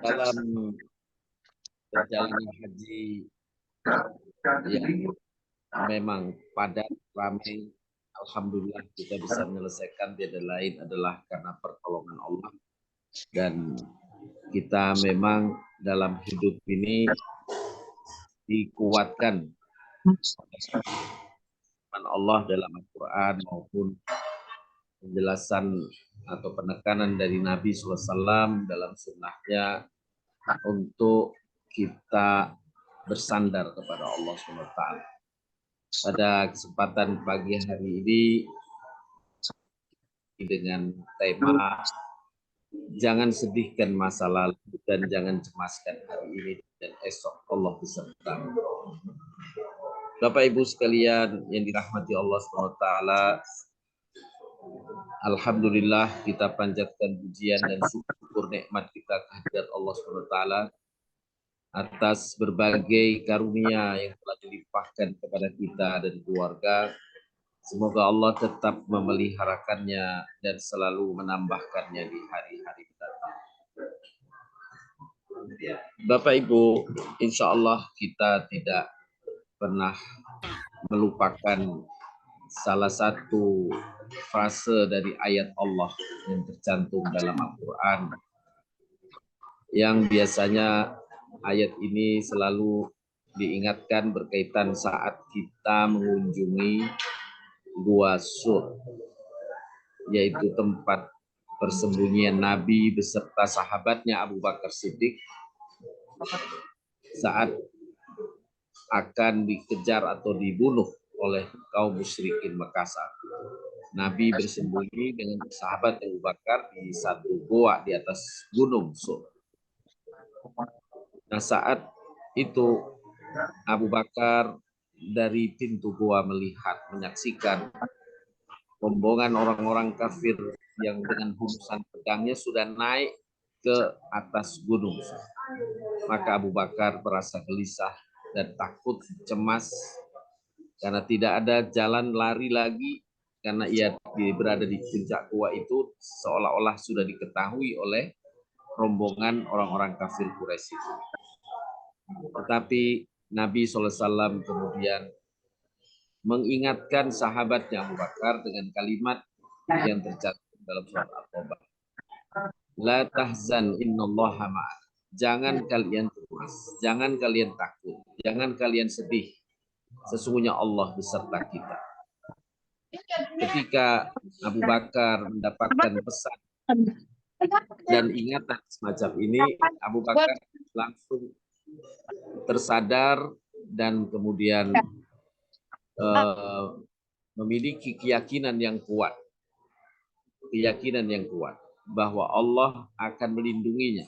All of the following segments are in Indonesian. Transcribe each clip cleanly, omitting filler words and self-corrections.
Dalam perjalanan haji ya memang padat, ramai. Alhamdulillah kita bisa menyelesaikan, tiada lain adalah karena pertolongan Allah. Dan kita memang dalam hidup ini dikuatkan oleh Allah dalam Al-Quran maupun penjelasan atau penekanan dari Nabi SAW dalam sunnahnya untuk kita bersandar kepada Allah SWT. Pada kesempatan pagi hari ini dengan tema jangan sedihkan masa lalu dan jangan cemaskan hari ini dan esok, Allah besertamu. Bapak Ibu sekalian yang dirahmati Allah SWT, alhamdulillah kita panjatkan pujian dan syukur nikmat kita kehadirat Allah SWT atas berbagai karunia yang telah dilimpahkan kepada kita dan keluarga. Semoga Allah tetap memeliharakannya dan selalu menambahkannya di hari-hari mendatang. Bapak Ibu, insya Allah kita tidak pernah melupakan salah satu frase dari ayat Allah yang tercantum dalam Al-Quran, yang biasanya ayat ini selalu diingatkan berkaitan saat kita mengunjungi Gua Sur, yaitu tempat persembunyian Nabi beserta sahabatnya Abu Bakar Siddiq saat akan dikejar atau dibunuh oleh kaum musyrikin Mekah. Nabi bersembunyi dengan sahabat Abu Bakar di satu goa di atas gunung Sur. Nah, saat itu Abu Bakar dari pintu goa melihat, menyaksikan rombongan orang-orang kafir yang dengan humusan pedangnya sudah naik ke atas gunung. Maka Abu Bakar merasa gelisah dan takut, cemas, karena tidak ada jalan lari lagi, karena ia berada di puncak gua itu seolah-olah sudah diketahui oleh rombongan orang-orang kafir Quraisy itu. Tetapi Nabi SAW kemudian mengingatkan sahabatnya Abu Bakar dengan kalimat yang tercantum dalam surat At-Taubah. La tahzan innallaha ma'ana. Jangan kalian cemas, jangan kalian takut, jangan kalian sedih. Sesungguhnya Allah beserta kita. Ketika Abu Bakar mendapatkan pesan dan ingatan semacam ini, Abu Bakar langsung tersadar dan kemudian memiliki keyakinan yang kuat bahwa Allah akan melindunginya.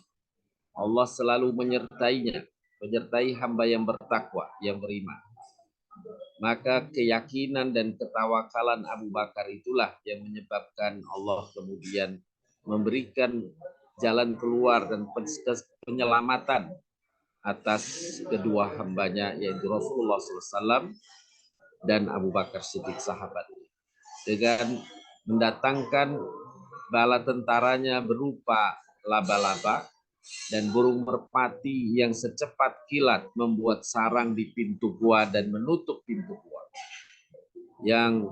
Allah selalu menyertai hamba yang bertakwa, yang beriman. Maka keyakinan dan ketawakalan Abu Bakar itulah yang menyebabkan Allah kemudian memberikan jalan keluar dan penyelamatan atas kedua hambanya, yaitu Rasulullah SAW dan Abu Bakar Siddiq sahabat, dengan mendatangkan bala tentaranya berupa laba-laba dan burung merpati yang secepat kilat membuat sarang di pintu gua dan menutup pintu gua. Yang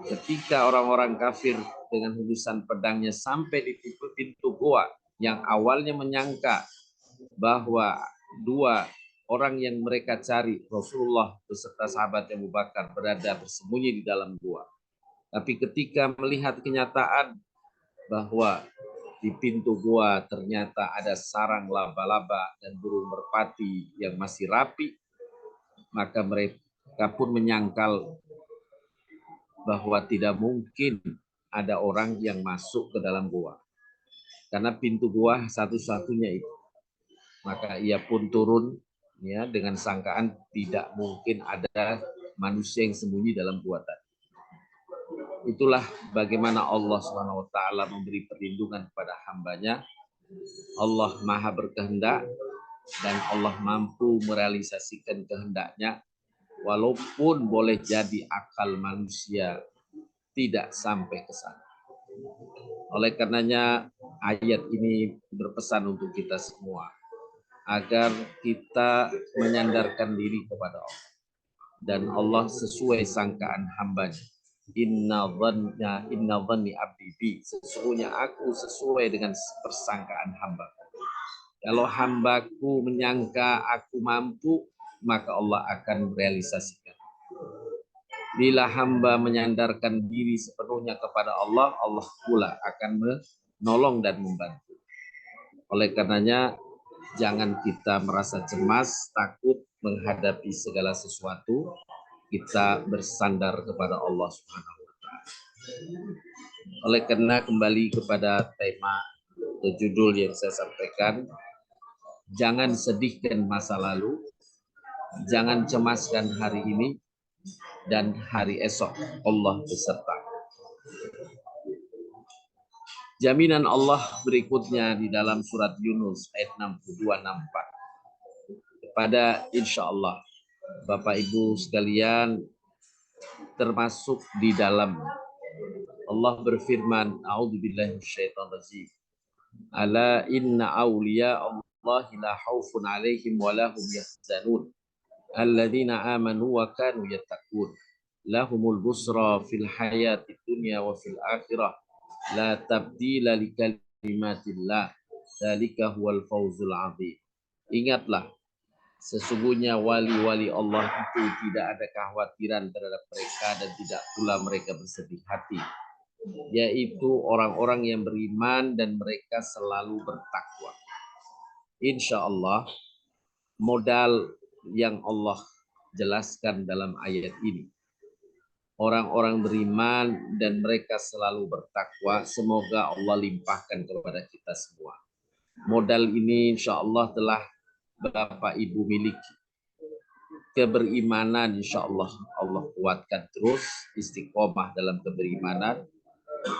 ketika orang-orang kafir dengan hembusan pedangnya sampai di pintu gua, yang awalnya menyangka bahwa dua orang yang mereka cari, Rasulullah beserta sahabat Abu Bakar, berada bersembunyi di dalam gua. Tapi ketika melihat kenyataan bahwa di pintu gua ternyata ada sarang laba-laba dan burung merpati yang masih rapi, maka mereka pun menyangkal bahwa tidak mungkin ada orang yang masuk ke dalam gua, karena pintu gua satu-satunya itu. Maka ia pun turun ya dengan sangkaan tidak mungkin ada manusia yang sembunyi dalam gua tadi. Itulah bagaimana Allah SWT memberi perlindungan kepada hambanya. Allah Maha berkehendak dan Allah mampu merealisasikan kehendaknya, walaupun boleh jadi akal manusia tidak sampai ke sana. Oleh karenanya ayat ini berpesan untuk kita semua agar kita menyandarkan diri kepada Allah, dan Allah sesuai sangkaan hambanya. Inna dhanni abdi bi, sesungguhnya aku sesuai dengan persangkaan hamba. Kalau hambaku menyangka aku mampu, maka Allah akan merealisasikan. Bila hamba menyandarkan diri sepenuhnya kepada Allah, Allah pula akan menolong dan membantu. Oleh karenanya, jangan kita merasa cemas, takut menghadapi segala sesuatu. Kita bersandar kepada Allah Subhanahu wa Ta'ala. Oleh karena kembali kepada tema atau judul yang saya sampaikan, jangan sedihkan masa lalu, jangan cemaskan hari ini dan hari esok. Allah beserta. Jaminan Allah berikutnya di dalam surat Yunus ayat 62-64. Kepada insya Allah Bapak Ibu sekalian termasuk di dalam. Allah berfirman, a'udzubillahi minasyaitonir rajim. Ala inna awliya Allah la khaufun 'alaihim wa la hum yahzanun. Alladzina amanu wa kanu yattaqun. Lahumul busra fil hayati dunya wa fil akhirah. La tabdila li kalimatillah. Dzalika huwal fawzul 'adzim. Ingatlah, sesungguhnya wali-wali Allah itu tidak ada kekhawatiran terhadap mereka dan tidak pula mereka bersedih hati, yaitu orang-orang yang beriman dan mereka selalu bertakwa. Insya Allah, modal yang Allah jelaskan dalam ayat ini, orang-orang beriman dan mereka selalu bertakwa, semoga Allah limpahkan kepada kita semua. Modal ini insya Allah telah Bapak Ibu miliki. Keberimanan insya Allah Allah kuatkan terus, istiqomah dalam keberimanan,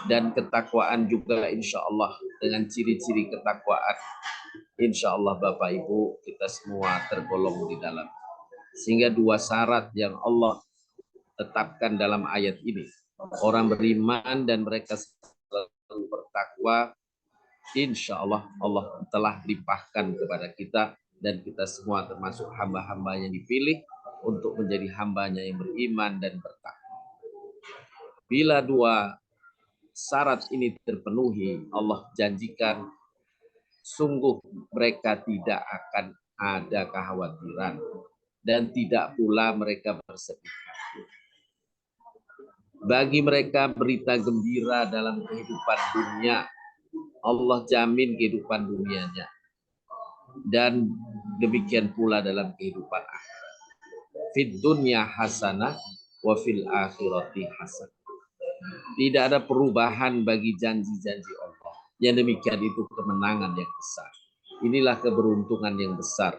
dan ketakwaan juga insya Allah. Dengan ciri-ciri ketakwaan insya Allah Bapak Ibu kita semua tergolong di dalam. Sehingga dua syarat yang Allah tetapkan dalam ayat ini, orang beriman dan mereka selalu bertakwa, insya Allah Allah telah limpahkan kepada kita, dan kita semua termasuk hamba-hamba yang dipilih untuk menjadi hambanya yang beriman dan bertakwa. Bila dua syarat ini terpenuhi, Allah janjikan sungguh mereka tidak akan ada kekhawatiran dan tidak pula mereka bersedih. Bagi mereka berita gembira dalam kehidupan dunia, Allah jamin kehidupan dunianya, dan demikian pula dalam kehidupan akhirat. Fid dunya hasanah wa fil akhirati hasanah. Tidak ada perubahan bagi janji-janji Allah. Yang demikian itu kemenangan yang besar. Inilah keberuntungan yang besar.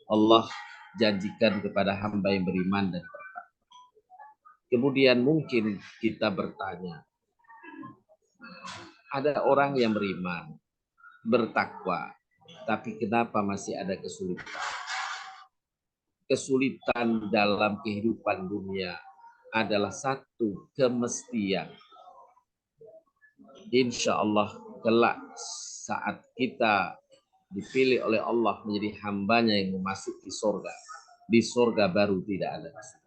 Allah janjikan kepada hamba yang beriman dan bertakwa. Kemudian mungkin kita bertanya, ada orang yang beriman, bertakwa, tapi kenapa masih ada kesulitan? Kesulitan dalam kehidupan dunia adalah satu kemestian. Insya Allah kelak saat kita dipilih oleh Allah menjadi hambanya yang memasuki surga, di surga baru tidak ada kesulitan.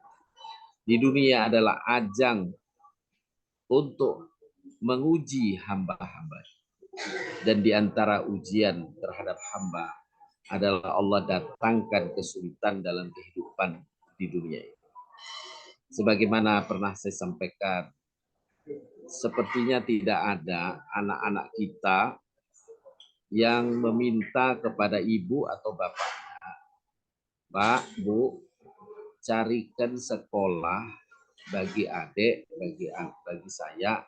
Di dunia adalah ajang untuk menguji hamba-hamba, dan di antara ujian terhadap hamba adalah Allah datangkan kesulitan dalam kehidupan di dunia ini. Sebagaimana pernah saya sampaikan, sepertinya tidak ada anak-anak kita yang meminta kepada ibu atau bapaknya, Pak, Bu, carikan sekolah bagi adik, bagi saya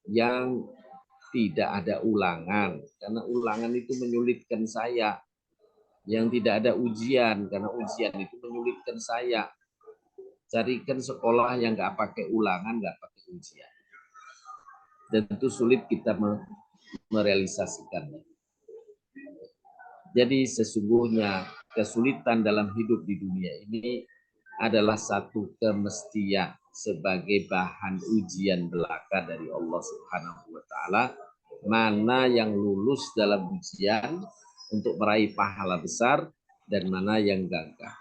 yang tidak ada ulangan, karena ulangan itu menyulitkan saya. Yang tidak ada ujian, karena ujian itu menyulitkan saya. Carikan sekolah yang nggak pakai ulangan, nggak pakai ujian. Dan itu sulit kita merealisasikannya. Jadi sesungguhnya kesulitan dalam hidup di dunia ini adalah satu kemestian sebagai bahan ujian belaka dari Allah Subhanahu wa taala. Mana yang lulus dalam ujian untuk meraih pahala besar dan mana yang gagal,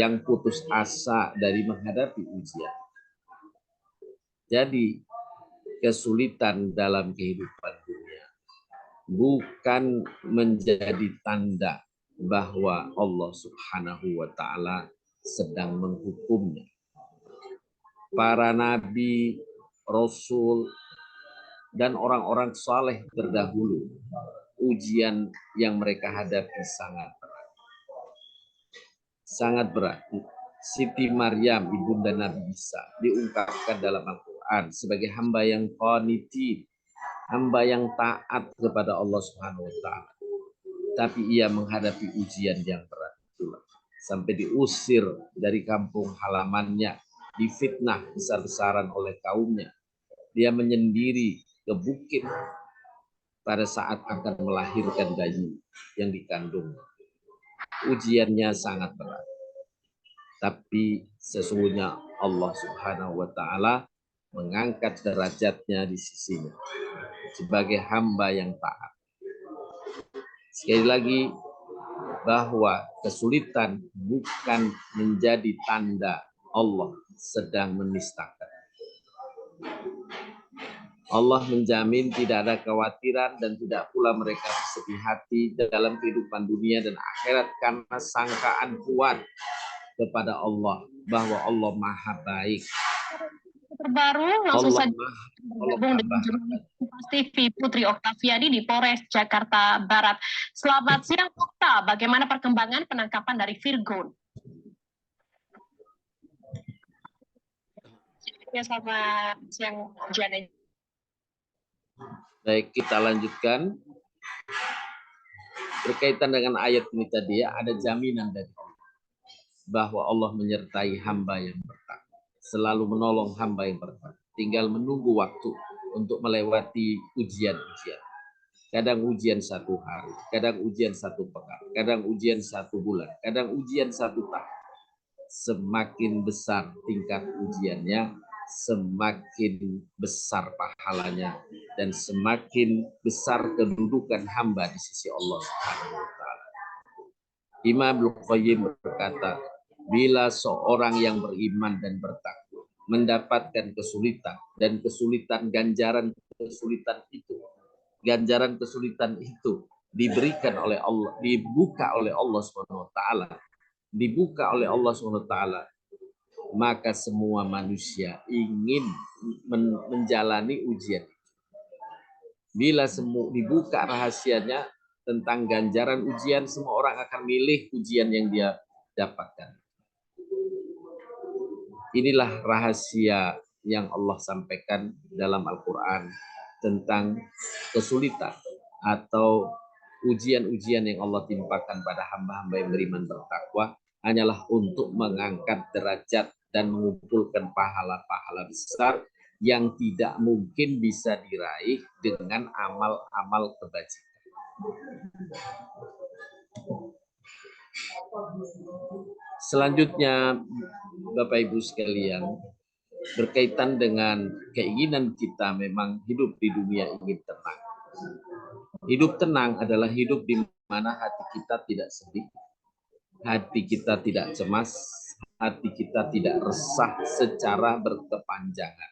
yang putus asa dari menghadapi ujian. Jadi kesulitan dalam kehidupan dunia bukan menjadi tanda bahwa Allah Subhanahu wa taala sedang menghukumnya. Para nabi, rasul, dan orang-orang saleh terdahulu, ujian yang mereka hadapi sangat berat. Sangat berat. Siti Maryam, ibunda Nabi Isa, diungkapkan dalam Al-Quran sebagai hamba yang qanitin, hamba yang taat kepada Allah Subhanahu wa taala. Tapi ia menghadapi ujian yang berat itulah. Sampai diusir dari kampung halamannya, difitnah besar-besaran oleh kaumnya. Dia menyendiri ke bukit pada saat akan melahirkan bayi yang dikandung. Ujiannya sangat berat. Tapi sesungguhnya Allah Subhanahu wa taala mengangkat derajatnya di sisinya sebagai hamba yang taat. Sekali lagi, bahwa kesulitan bukan menjadi tanda Allah sedang menistakan. Allah menjamin tidak ada kekhawatiran dan tidak pula mereka bersedih hati dalam kehidupan dunia dan akhirat karena sangkaan kuat kepada Allah bahwa Allah Maha Baik. Terbaru langsung saja bergabung dengan tambah. jurnalis TV Putri Oktaviani di Polres Jakarta Barat. Selamat siang Okta, bagaimana perkembangan penangkapan dari Virgon? Ya, selamat siang Janet. Baik, kita lanjutkan. Berkaitan dengan ayat ini tadi ya, ada jaminan dari Allah bahwa Allah menyertai hamba yang bertakwa, selalu menolong hamba yang bertakwa. Tinggal menunggu waktu untuk melewati ujian-ujian. Kadang ujian 1 hari, kadang ujian 1 pekan, kadang ujian 1 bulan, kadang ujian 1 tahun. Semakin besar tingkat ujiannya, semakin besar pahalanya dan semakin besar kedudukan hamba di sisi Allah Subhanahu wa taala. Imam Al-Qayyim berkata, bila seorang yang beriman dan bertakwa mendapatkan kesulitan dan kesulitan ganjaran kesulitan itu diberikan oleh Allah, dibuka oleh Allah Subhanahu wa taala, maka semua manusia ingin menjalani ujian. Bila semua dibuka rahasianya tentang ganjaran ujian, semua orang akan milih ujian yang dia dapatkan. Inilah rahasia yang Allah sampaikan dalam Al-Quran tentang kesulitan atau ujian-ujian yang Allah timpakan pada hamba-hamba yang beriman bertakwa hanyalah untuk mengangkat derajat dan mengumpulkan pahala-pahala besar yang tidak mungkin bisa diraih dengan amal-amal kebajikan. Selanjutnya, Bapak Ibu sekalian, berkaitan dengan keinginan kita memang hidup di dunia ingin tenang. Hidup tenang adalah hidup di mana hati kita tidak sedih, hati kita tidak cemas, hati kita tidak resah secara berkepanjangan.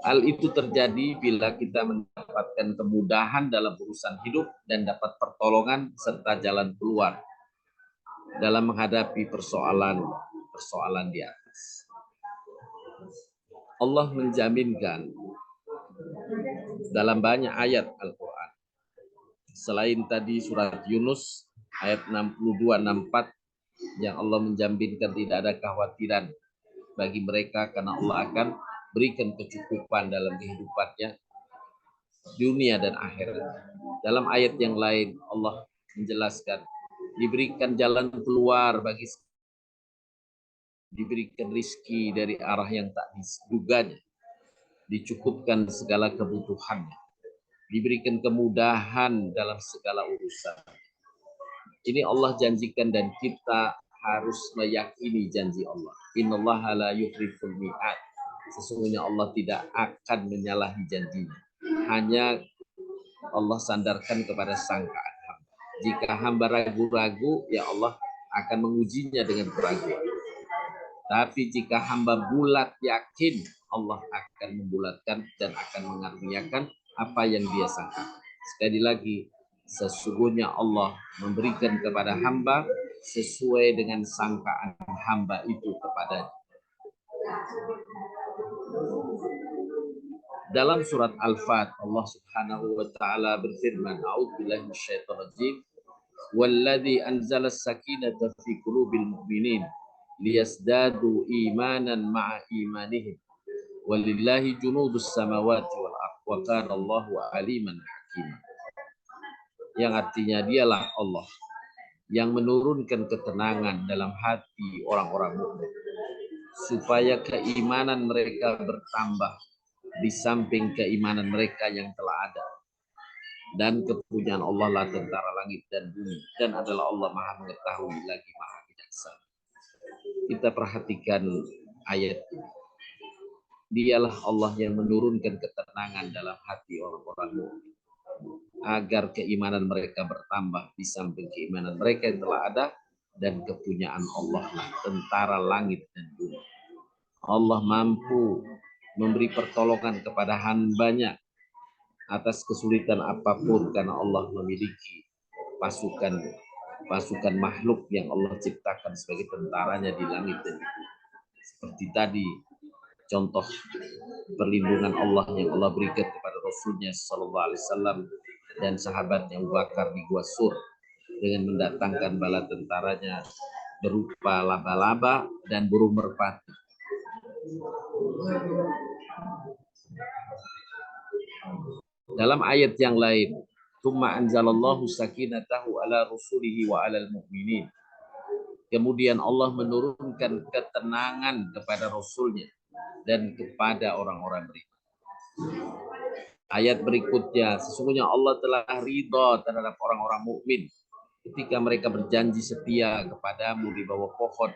Hal itu terjadi bila kita mendapatkan kemudahan dalam urusan hidup dan dapat pertolongan serta jalan keluar dalam menghadapi persoalan di atas. Allah menjaminkan dalam banyak ayat Al-Quran. Selain tadi surat Yunus ayat 62-64 yang Allah menjaminkan tidak ada kekhawatiran bagi mereka karena Allah akan berikan kecukupan dalam kehidupannya dunia dan akhirat. Dalam ayat yang lain Allah menjelaskan diberikan jalan keluar bagi, diberikan rizki dari arah yang tak diduganya, dicukupkan segala kebutuhannya, diberikan kemudahan dalam segala urusan. Ini Allah janjikan dan kita harus meyakini janji Allah. Innallaha la yukhliful mi'ad. Sesungguhnya Allah tidak akan menyalahi janjinya. Hanya Allah sandarkan kepada sangkaan hamba. Jika hamba ragu-ragu, ya Allah akan mengujinya dengan keraguan. Tapi jika hamba bulat yakin, Allah akan membulatkan dan akan mengaruniakan apa yang dia sangka. Sekali lagi, sesungguhnya Allah memberikan kepada hamba sesuai dengan sangkaan hamba itu kepadanya. Dalam surat Al-Fat, Allah Subhanahu wa taala berfirman, "A'udzubillahi minasyaitonir rajim. Walladzi anzala as-sakinata fi qulubil mu'minin liyazdadu imanan ma'a imanihim. Walillahi junudus samawati wal ardh wa kana Allahu aliman hakima." Yang artinya dialah Allah yang menurunkan ketenangan dalam hati orang-orang mukmin supaya keimanan mereka bertambah di samping keimanan mereka yang telah ada. Dan kepunyaan Allah lah tentara langit dan bumi, dan adalah Allah Maha mengetahui lagi Maha bijaksana. Kita perhatikan ayat ini. Dialah Allah yang menurunkan ketenangan dalam hati orang-orang mukmin agar keimanan mereka bertambah di samping keimanan mereka yang telah ada, dan kepunyaan Allah lah tentara langit dan bumi. Allah mampu memberi pertolongan kepada hambanya atas kesulitan apapun karena Allah memiliki pasukan makhluk yang Allah ciptakan sebagai tentaranya di langit dan bumi. Seperti tadi contoh perlindungan Allah yang Allah berikan kepada Rasulnya Sallallahu Alaihi Wasallam dan sahabatnya Abu Bakar di Gua Sur dengan mendatangkan bala tentaranya berupa laba-laba dan burung merpati. Dalam ayat yang lain, "Tsumma anzalallahu sakinatahu ala rusulihi wa alal mu'minin." Kemudian Allah menurunkan ketenangan kepada Rasulnya dan kepada orang-orang beriman. Ayat berikutnya, sesungguhnya Allah telah ridha terhadap orang-orang mukmin ketika mereka berjanji setia kepadamu di bawah pohon,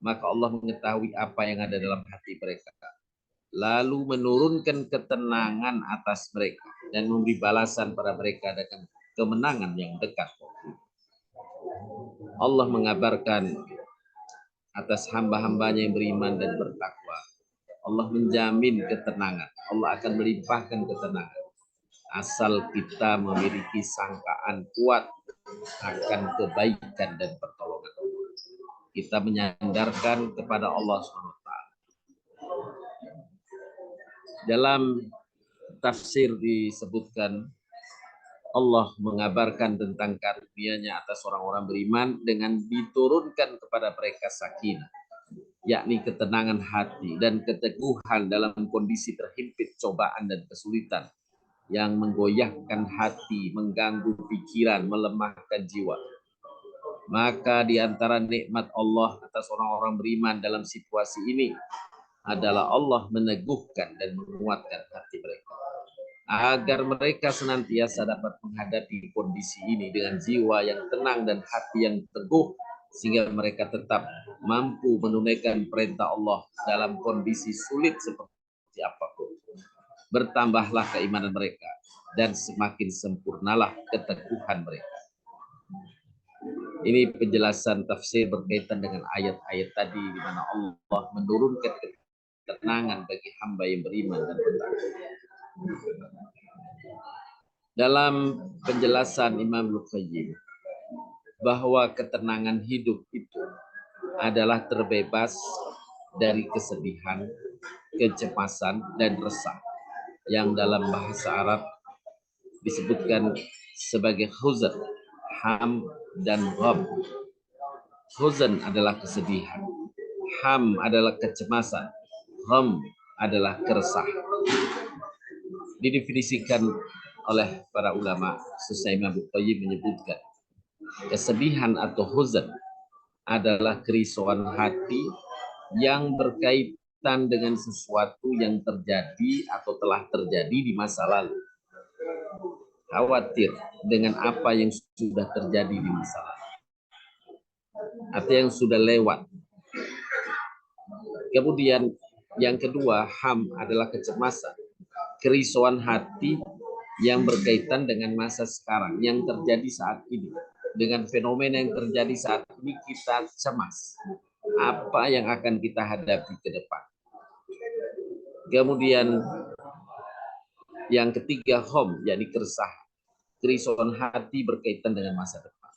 maka Allah mengetahui apa yang ada dalam hati mereka, lalu menurunkan ketenangan atas mereka dan memberi balasan pada mereka dengan kemenangan yang dekat. Allah mengabarkan atas hamba-hambanya yang beriman dan bertakwa. Allah menjamin ketenangan. Allah akan melimpahkan ketenangan. Asal kita memiliki sangkaan kuat akan kebaikan dan pertolongan. Kita menyandarkan kepada Allah SWT. Dalam tafsir disebutkan Allah mengabarkan tentang karunia-Nya atas orang-orang beriman dengan diturunkan kepada mereka sakinah, yakni ketenangan hati dan keteguhan dalam kondisi terhimpit cobaan dan kesulitan yang menggoyahkan hati, mengganggu pikiran, melemahkan jiwa. Maka di antara nikmat Allah atas orang-orang beriman dalam situasi ini adalah Allah meneguhkan dan menguatkan hati mereka, agar mereka senantiasa dapat menghadapi kondisi ini dengan jiwa yang tenang dan hati yang teguh, sehingga mereka tetap mampu menunaikan perintah Allah dalam kondisi sulit seperti apapun. Bertambahlah keimanan mereka dan semakin sempurnalah keteguhan mereka. Ini penjelasan tafsir berkaitan dengan ayat-ayat tadi di mana Allah menurunkan ketenangan bagi hamba yang beriman dan bertakwa. Dalam penjelasan Imam Al-Qayyim bahwa ketenangan hidup itu adalah terbebas dari kesedihan, kecemasan, dan resah yang dalam bahasa Arab disebutkan sebagai huzn, ham, dan gham. Huzn adalah kesedihan, ham adalah kecemasan, gham adalah keresahan. Didefinisikan oleh para ulama, sesuai Imam Al-Qayyim menyebutkan kesedihan atau huzn adalah kerisauan hati yang berkaitan dengan sesuatu yang terjadi atau telah terjadi di masa lalu. Khawatir dengan apa yang sudah terjadi di masa lalu. atau yang sudah lewat. Kemudian yang kedua, ham adalah kecemasan, kerisauan hati yang berkaitan dengan masa sekarang, yang terjadi saat ini. Dengan fenomena yang terjadi saat ini kita cemas. Apa yang akan kita hadapi ke depan. Kemudian yang ketiga, hom, yakni keresahan. Kerisauan hati berkaitan dengan masa depan.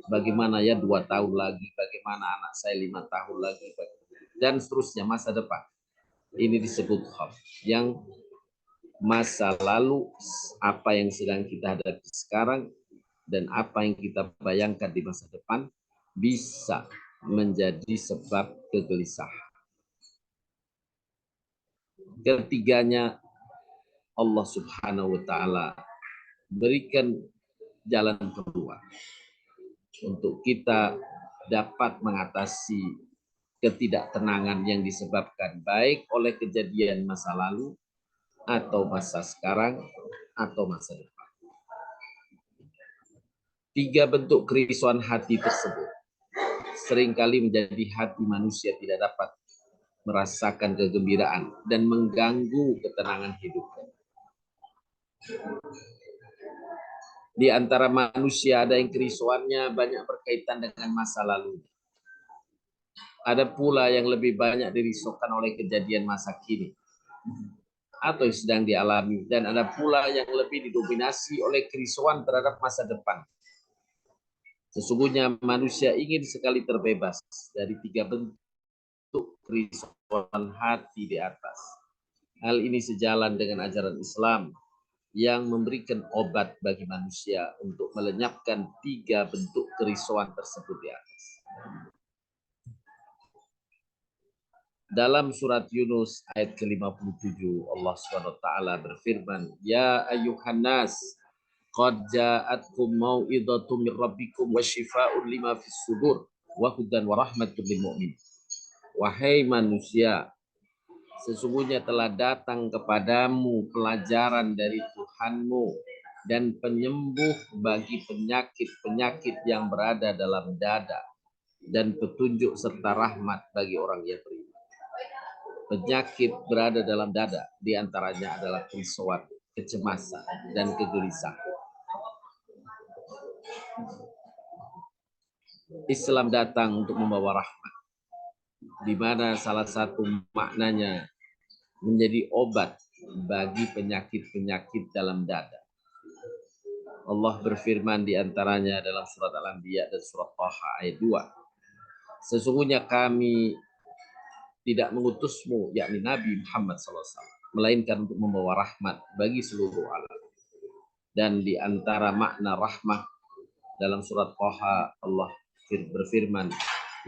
Bagaimana ya 2 tahun lagi, bagaimana anak saya 5 tahun lagi, dan seterusnya masa depan. Ini disebut hom. Yang masa lalu, apa yang sedang kita hadapi sekarang, dan apa yang kita bayangkan di masa depan bisa menjadi sebab kegelisahan. Ketiganya, Allah Subhanahu wa Ta'ala berikan jalan keluar untuk kita dapat mengatasi ketidaktenangan yang disebabkan baik oleh kejadian masa lalu atau masa sekarang atau masa depan. 3 bentuk kerisauan hati tersebut seringkali menjadi hati manusia tidak dapat merasakan kegembiraan dan mengganggu ketenangan hidupnya. Di antara manusia ada yang kerisauannya banyak berkaitan dengan masa lalu. Ada pula yang lebih banyak dirisaukan oleh kejadian masa kini atau yang sedang dialami, dan ada pula yang lebih didominasi oleh kerisauan terhadap masa depan. Sesungguhnya manusia ingin sekali terbebas dari 3 bentuk kerisauan hati di atas. Hal ini sejalan dengan ajaran Islam yang memberikan obat bagi manusia untuk melenyapkan 3 bentuk kerisauan tersebut di atas. Dalam surat Yunus ayat ke-57, Allah SWT berfirman, Ya ayuhan nas, qad ja'atkum mau'idhatum min rabbikum wa shifaa'un lima fis sudur wa hudan wa rahmatun lil mu'min. Wahai manusia, sesungguhnya telah datang kepadamu pelajaran dari Tuhanmu dan penyembuh bagi penyakit-penyakit yang berada dalam dada, dan petunjuk serta rahmat bagi orang yang beriman. Penyakit berada dalam dada, diantaranya adalah kerisauan, kecemasan, dan kegelisahan. Islam datang untuk membawa rahmat, di mana salah satu maknanya menjadi obat bagi penyakit-penyakit dalam dada. Allah berfirman di antaranya dalam surat Al-Anbiya dan surat Taha ayat 2. Sesungguhnya kami tidak mengutusmu, yakni Nabi Muhammad SAW, melainkan untuk membawa rahmat bagi seluruh alam. Dan di antara makna rahmah dalam surat Taha, Allah berfirman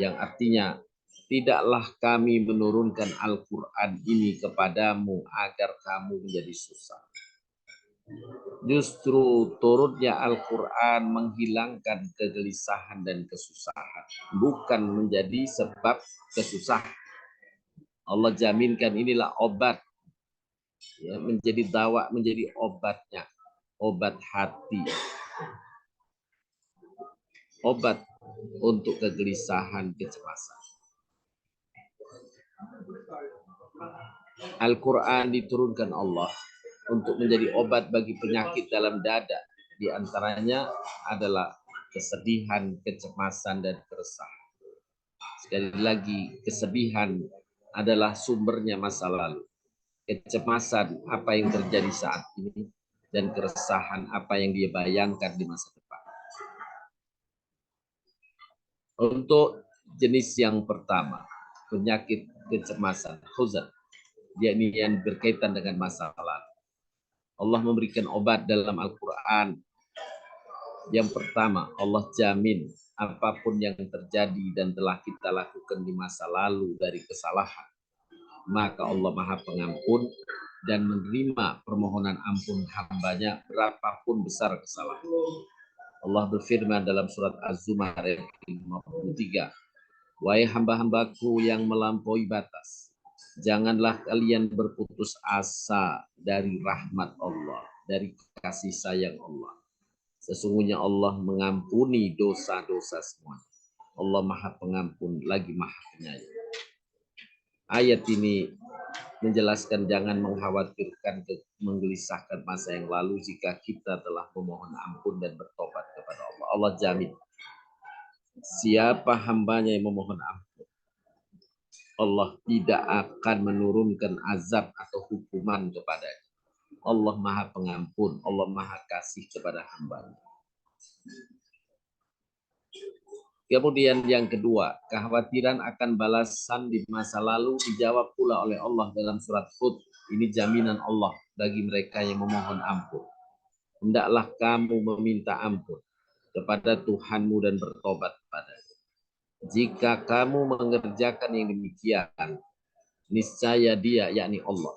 yang artinya, tidaklah kami menurunkan Al-Quran ini kepadamu agar kamu menjadi susah. Justru turunnya Al-Quran menghilangkan kegelisahan dan kesusahan, bukan menjadi sebab kesusahan. Allah jaminkan inilah obat, ya, menjadi dawa, menjadi obatnya, obat hati, obat untuk kegelisahan, kecemasan. Al-Quran diturunkan Allah untuk menjadi obat bagi penyakit dalam dada. Di antaranya adalah kesedihan, kecemasan, dan keresahan. Sekali lagi, kesedihan adalah sumbernya masa lalu. Kecemasan apa yang terjadi saat ini, dan keresahan apa yang dia bayangkan di masa depan. Untuk jenis yang pertama, penyakit kecemasan, huzan, yakni yang berkaitan dengan masa lalu. Allah memberikan obat dalam Al-Quran. Yang pertama, Allah jamin apapun yang terjadi dan telah kita lakukan di masa lalu dari kesalahan, maka Allah Maha Pengampun dan menerima permohonan ampun hambanya berapapun besar kesalahan. Allah berfirman dalam surat Az-Zumar ayat 53, Wahai hamba-hambaku yang melampaui batas, janganlah kalian berputus asa dari rahmat Allah, dari kasih sayang Allah. Sesungguhnya Allah mengampuni dosa-dosa semua. Allah Maha Pengampun lagi Maha Penyayang. Ayat ini menjelaskan jangan mengkhawatirkan, menggelisahkan masa yang lalu jika kita telah memohon ampun dan bertobat kepada Allah. Allah jamin siapa hambanya yang memohon ampun, Allah tidak akan menurunkan azab atau hukuman kepadanya. Allah Maha Pengampun, Allah Maha Kasih kepada hambanya. Kemudian yang kedua, kekhawatiran akan balasan di masa lalu dijawab pula oleh Allah dalam surat Hud. Ini jaminan Allah bagi mereka yang memohon ampun. Hendaklah kamu meminta ampun kepada Tuhanmu dan bertobat padanya. Jika kamu mengerjakan yang demikian, niscaya Dia, yakni Allah,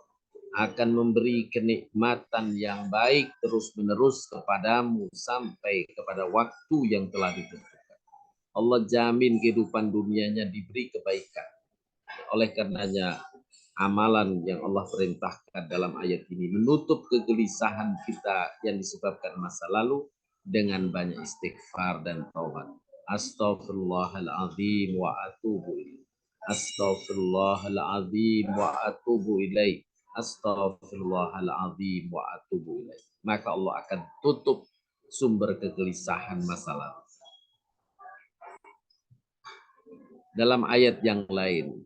akan memberi kenikmatan yang baik terus-menerus kepadamu sampai kepada waktu yang telah ditentukan. Allah jamin kehidupan dunianya diberi kebaikan. Oleh karenanya, amalan yang Allah perintahkan dalam ayat ini menutup kegelisahan kita yang disebabkan masa lalu dengan banyak istighfar dan taubat. Astaghfirullahaladzim wa atubu ilaih. Astaghfirullahaladzim wa atubu ilaih. Astaghfirullahaladzim wa atubu ilaih. Maka Allah akan tutup sumber kegelisahan masa lalu. Dalam ayat yang lain,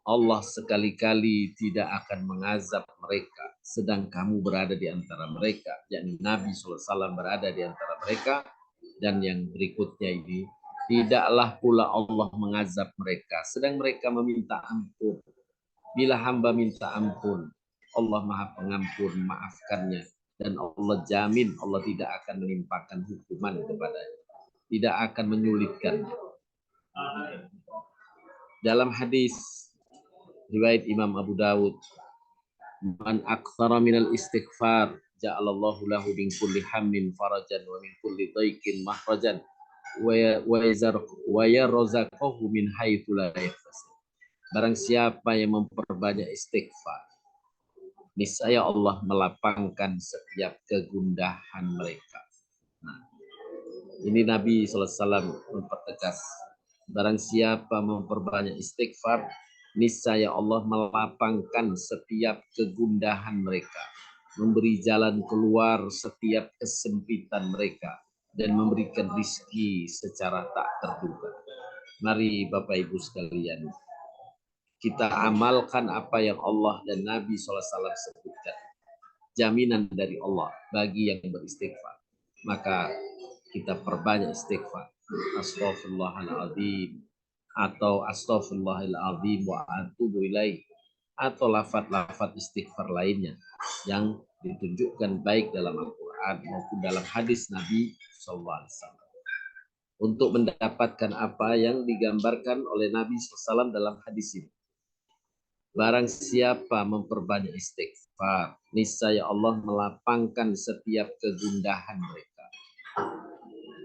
Allah sekali-kali tidak akan mengazab mereka sedang kamu berada di antara mereka, yakni Nabi SAW berada di antara mereka. Dan yang berikutnya ini, tidaklah pula Allah mengazab mereka sedang mereka meminta ampun. Bila hamba minta ampun, Allah Maha Pengampun, maafkannya. Dan Allah jamin Allah tidak akan menimpakan hukuman kepadanya, tidak akan menyulitkannya. Dalam hadis riwayat Imam Abu Dawud, man aktsara minal istighfar ja'alallahu lahu min kulli hammin farajan wa min kulli dhaiqin mahrajan wa yarzaqahu min haitsu la yahtasib. Barang siapa yang memperbanyak istighfar, niscaya Allah melapangkan setiap kegundahan mereka. Nah, ini Nabi SAW mempertegas, barang siapa memperbanyak istighfar, niscaya Allah melapangkan setiap kegundahan mereka, memberi jalan keluar setiap kesempitan mereka, dan memberikan rizki secara tak terduga. Mari Bapak Ibu sekalian, kita amalkan apa yang Allah dan Nabi SAW sebutkan. Jaminan dari Allah bagi yang beristighfar. Maka kita perbanyak istighfar. Astaghfirullahaladzim atau astaghfirullahaladzim wa atubu ilaih, atau lafaz-lafaz istighfar lainnya yang ditunjukkan baik dalam Al-Quran maupun dalam hadis Nabi SAW. Untuk mendapatkan apa yang digambarkan oleh Nabi SAW dalam hadis ini. Barang siapa memperbanyak istighfar, niscaya Allah melapangkan setiap kegundahan mereka,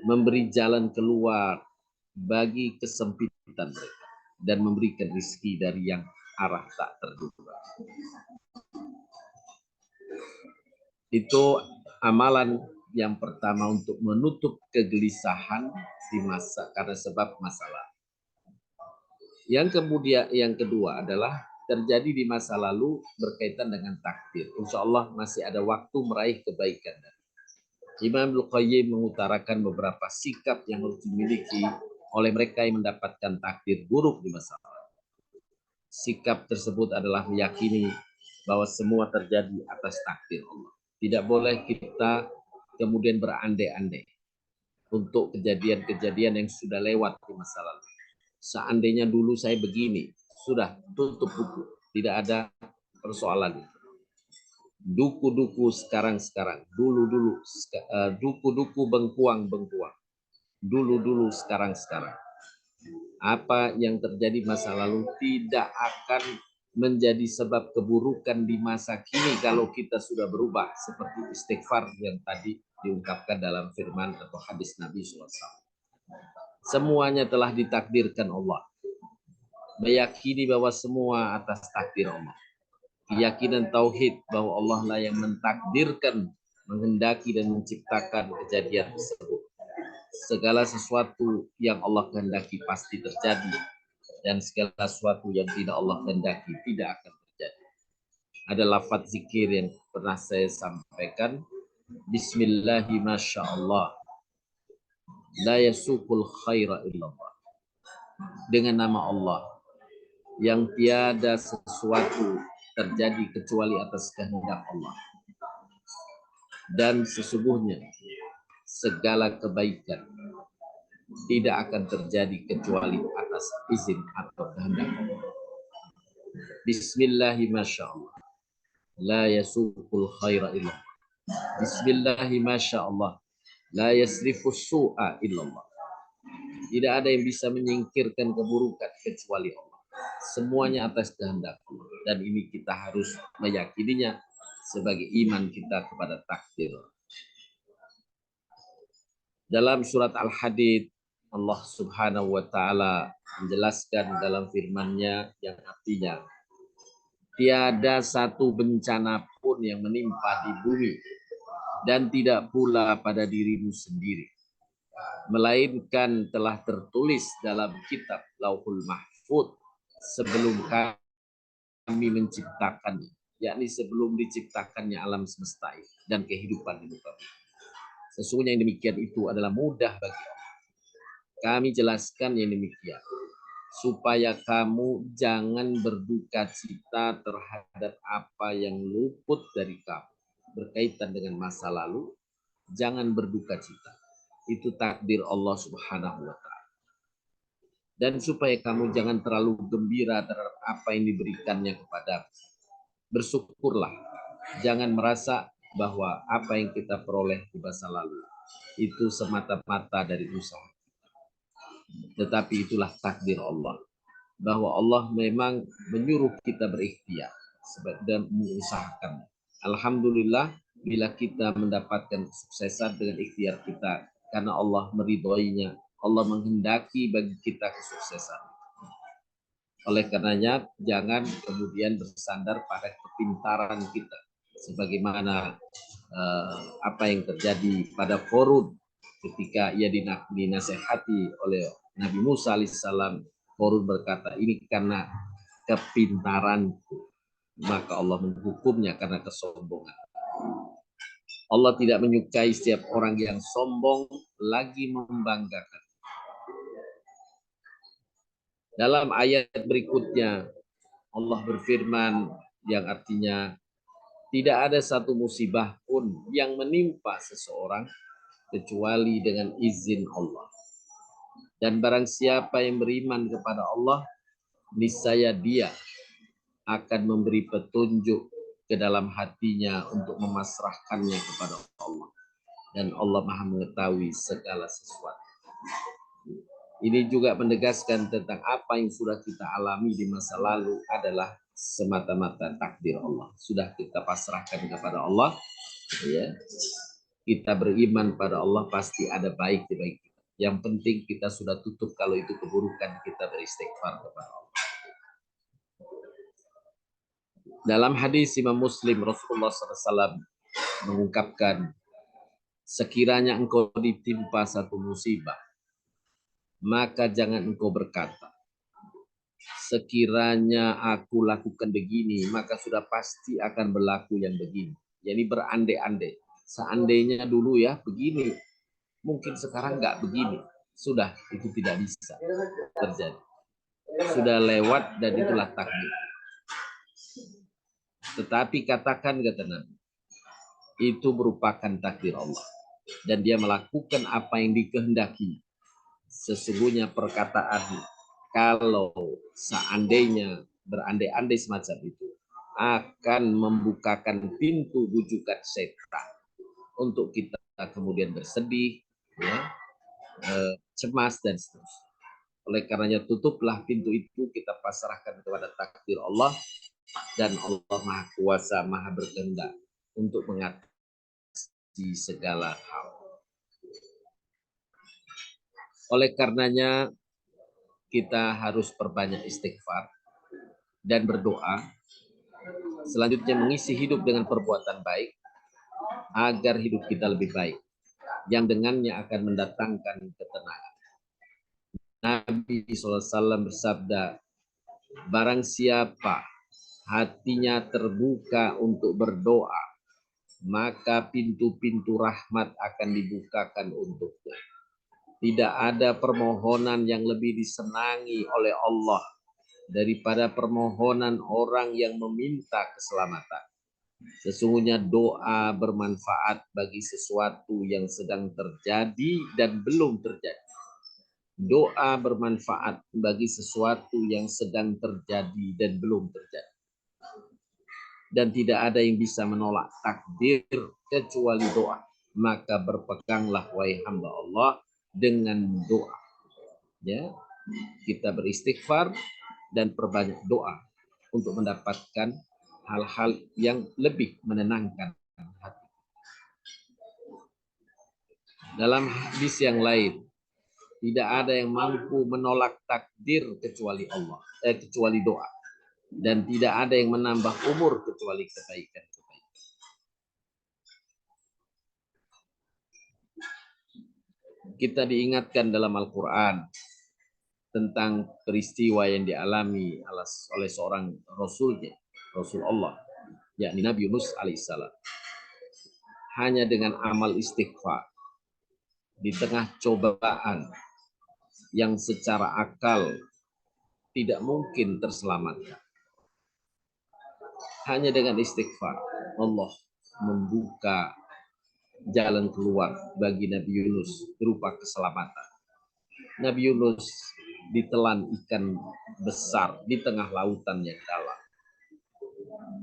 memberi jalan keluar bagi kesempitan mereka, dan memberikan rizki dari yang arah tak terduga. Itu amalan yang pertama untuk menutup kegelisahan di masa karena sebab masalah. Yang kedua adalah terjadi di masa lalu berkaitan dengan takdir. Insya Allah masih ada waktu meraih kebaikan. Imam Al-Qayyim mengutarakan beberapa sikap yang harus dimiliki oleh mereka yang mendapatkan takdir buruk di masa lalu. Sikap tersebut adalah meyakini bahwa semua terjadi atas takdir Allah. Tidak boleh kita kemudian berandai-andai untuk kejadian-kejadian yang sudah lewat di masa lalu. Seandainya dulu saya begini, sudah tutup buku, tidak ada persoalan. Duku-duku sekarang-sekarang, dulu-dulu, duku-duku bengkuang-bengkuang, dulu-dulu sekarang-sekarang. Apa yang terjadi masa lalu tidak akan menjadi sebab keburukan di masa kini kalau kita sudah berubah, seperti istighfar yang tadi diungkapkan dalam firman atau hadis Nabi SAW. Semuanya telah ditakdirkan Allah. Meyakini bahwa semua atas takdir Allah. Keyakinan tauhid bahwa Allah lah yang mentakdirkan, menghendaki dan menciptakan kejadian tersebut. segala sesuatu yang Allah kehendaki pasti terjadi, dan segala sesuatu yang tidak Allah kehendaki tidak akan terjadi. Ada lafaz zikir yang pernah saya sampaikan, Bismillahi masyaallah, la yasukul khaira illallah. Dengan nama Allah yang tiada sesuatu terjadi kecuali atas kehendak Allah. Dan sesungguhnya segala kebaikan tidak akan terjadi kecuali atas izin atau kehendak Allah. Bismillahi masyaallah, la yasukul khaira illallah. Bismillahi masyaallah, la yasrifus su'a illallah. Tidak ada yang bisa menyingkirkan keburukan kecuali Allah. Semuanya atas kehendak Allah. Dan ini kita harus meyakininya sebagai iman kita kepada takdir. Dalam surat Al-Hadid, Allah Subhanahu wa taala menjelaskan dalam firman-Nya yang artinya, tiada satu bencana pun yang menimpa di bumi dan tidak pula pada dirimu sendiri, melainkan telah tertulis dalam kitab Lauhul Mahfuz sebelum kami menciptakannya, yakni sebelum diciptakannya alam semesta dan kehidupan di muka bumi. Sesungguhnya yang demikian itu adalah mudah bagi Allah. Kami jelaskan yang demikian supaya kamu jangan berduka cita terhadap apa yang luput dari kamu berkaitan dengan masa lalu. Jangan berduka cita. Itu takdir Allah Subhanahu wa taala. Dan supaya kamu jangan terlalu gembira terhadap apa yang diberikannya kepadamu. Bersyukurlah. Jangan merasa bahwa apa yang kita peroleh di masa lalu itu semata-mata dari usaha. Tetapi itulah takdir Allah. Bahwa Allah memang menyuruh kita berikhtiar dan mengusahakan. Alhamdulillah bila kita mendapatkan kesuksesan dengan ikhtiar kita, karena Allah meridhoinya, Allah menghendaki bagi kita kesuksesan. Oleh karenanya jangan kemudian bersandar pada kepintaran kita, sebagaimana apa yang terjadi pada Qorun ketika ia dinasehati oleh Nabi Musa alaihissalam. Qorun berkata, ini karena kepintaranku, maka Allah menghukumnya karena kesombongan. Allah tidak menyukai setiap orang yang sombong lagi membanggakan. Dalam ayat berikutnya Allah berfirman yang artinya, tidak ada satu musibah pun yang menimpa seseorang kecuali dengan izin Allah. Dan barang siapa yang beriman kepada Allah, niscaya dia akan memberi petunjuk ke dalam hatinya untuk memasrahkannya kepada Allah. Dan Allah Maha mengetahui segala sesuatu. Ini juga menegaskan tentang apa yang sudah kita alami di masa lalu adalah semata-mata takdir Allah. Sudah kita pasrahkan kepada Allah, ya. Kita beriman pada Allah, pasti ada baik di baik kita. Yang penting kita sudah tutup kalau itu keburukan, kita beristighfar kepada Allah. Dalam hadis Imam Muslim, Rasulullah SAW mengungkapkan, sekiranya engkau ditimpa satu musibah, maka jangan engkau berkata, sekiranya aku lakukan begini, maka sudah pasti akan berlaku yang begini. Jadi berandai-andai. Seandainya dulu ya begini, mungkin sekarang nggak begini. Sudah, itu tidak bisa terjadi. Sudah lewat dan itulah takdir. Tetapi katakan, kata Nabi, itu merupakan takdir Allah. Dan dia melakukan apa yang dikehendaki. Sesungguhnya perkataan kalau seandainya berandai-andai semacam itu akan membukakan pintu bujukan setan untuk kita kemudian bersedih, ya, cemas dan seterusnya. Oleh karenanya tutuplah pintu itu, kita pasrahkan kepada takdir Allah, dan Allah Maha Kuasa, Maha berkehendak untuk mengatasi segala hal. Oleh karenanya kita harus perbanyak istighfar dan berdoa. Selanjutnya mengisi hidup dengan perbuatan baik agar hidup kita lebih baik. yang dengannya akan mendatangkan ketenangan. Nabi SAW bersabda, barang siapa hatinya terbuka untuk berdoa, maka pintu-pintu rahmat akan dibukakan untuknya. Tidak ada permohonan yang lebih disenangi oleh Allah daripada permohonan orang yang meminta keselamatan. Sesungguhnya doa bermanfaat bagi sesuatu yang sedang terjadi dan belum terjadi. Doa bermanfaat bagi sesuatu yang sedang terjadi dan belum terjadi. Dan tidak ada yang bisa menolak takdir kecuali doa. Maka berpeganglah wahai hamba Allah dengan doa. Ya, kita beristighfar dan perbanyak doa untuk mendapatkan hal-hal yang lebih menenangkan hati. Dalam hadis yang lain, tidak ada yang mampu menolak takdir kecuali Allah, kecuali doa. Dan tidak ada yang menambah umur kecuali kebaikan. Kita diingatkan dalam Al-Quran tentang peristiwa yang dialami oleh seorang Rasul Allah, yakni Nabi Yunus alaihissalam. Hanya dengan amal istighfar di tengah cobaan yang secara akal tidak mungkin terselamatkan. Hanya dengan istighfar Allah membuka jalan keluar bagi Nabi Yunus berupa keselamatan. Nabi Yunus ditelan ikan besar di tengah lautan yang dalam.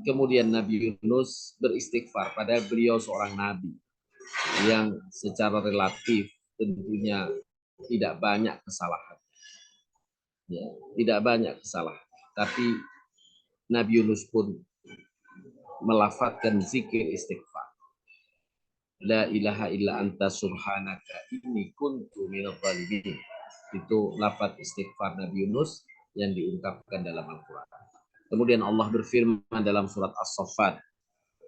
Kemudian Nabi Yunus beristighfar, padahal beliau seorang nabi yang secara relatif tentunya tidak banyak kesalahan. Ya, tidak banyak kesalahan. Tapi Nabi Yunus pun melafazkan zikir istighfar. La ilaha illa anta subhanaka inni kuntu minadh dhalimin. Itu lafaz istighfar Nabi Yunus yang diungkapkan dalam Al-Quran. Kemudian Allah berfirman dalam surat As-Saffat,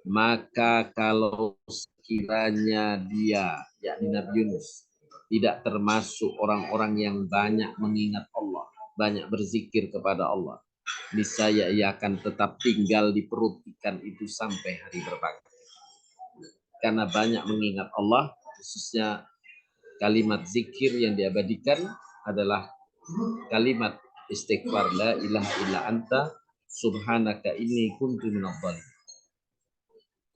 maka kalau sekiranya dia, yakni Nabi Yunus, tidak termasuk orang-orang yang banyak mengingat Allah, banyak berzikir kepada Allah, niscaya ia akan tetap tinggal di perut ikan itu sampai hari berbangkit. Karena banyak mengingat Allah, khususnya kalimat zikir yang diabadikan adalah kalimat istighfar, la ilaha illa anta subhanaka inni kuntu minadh dhalimin.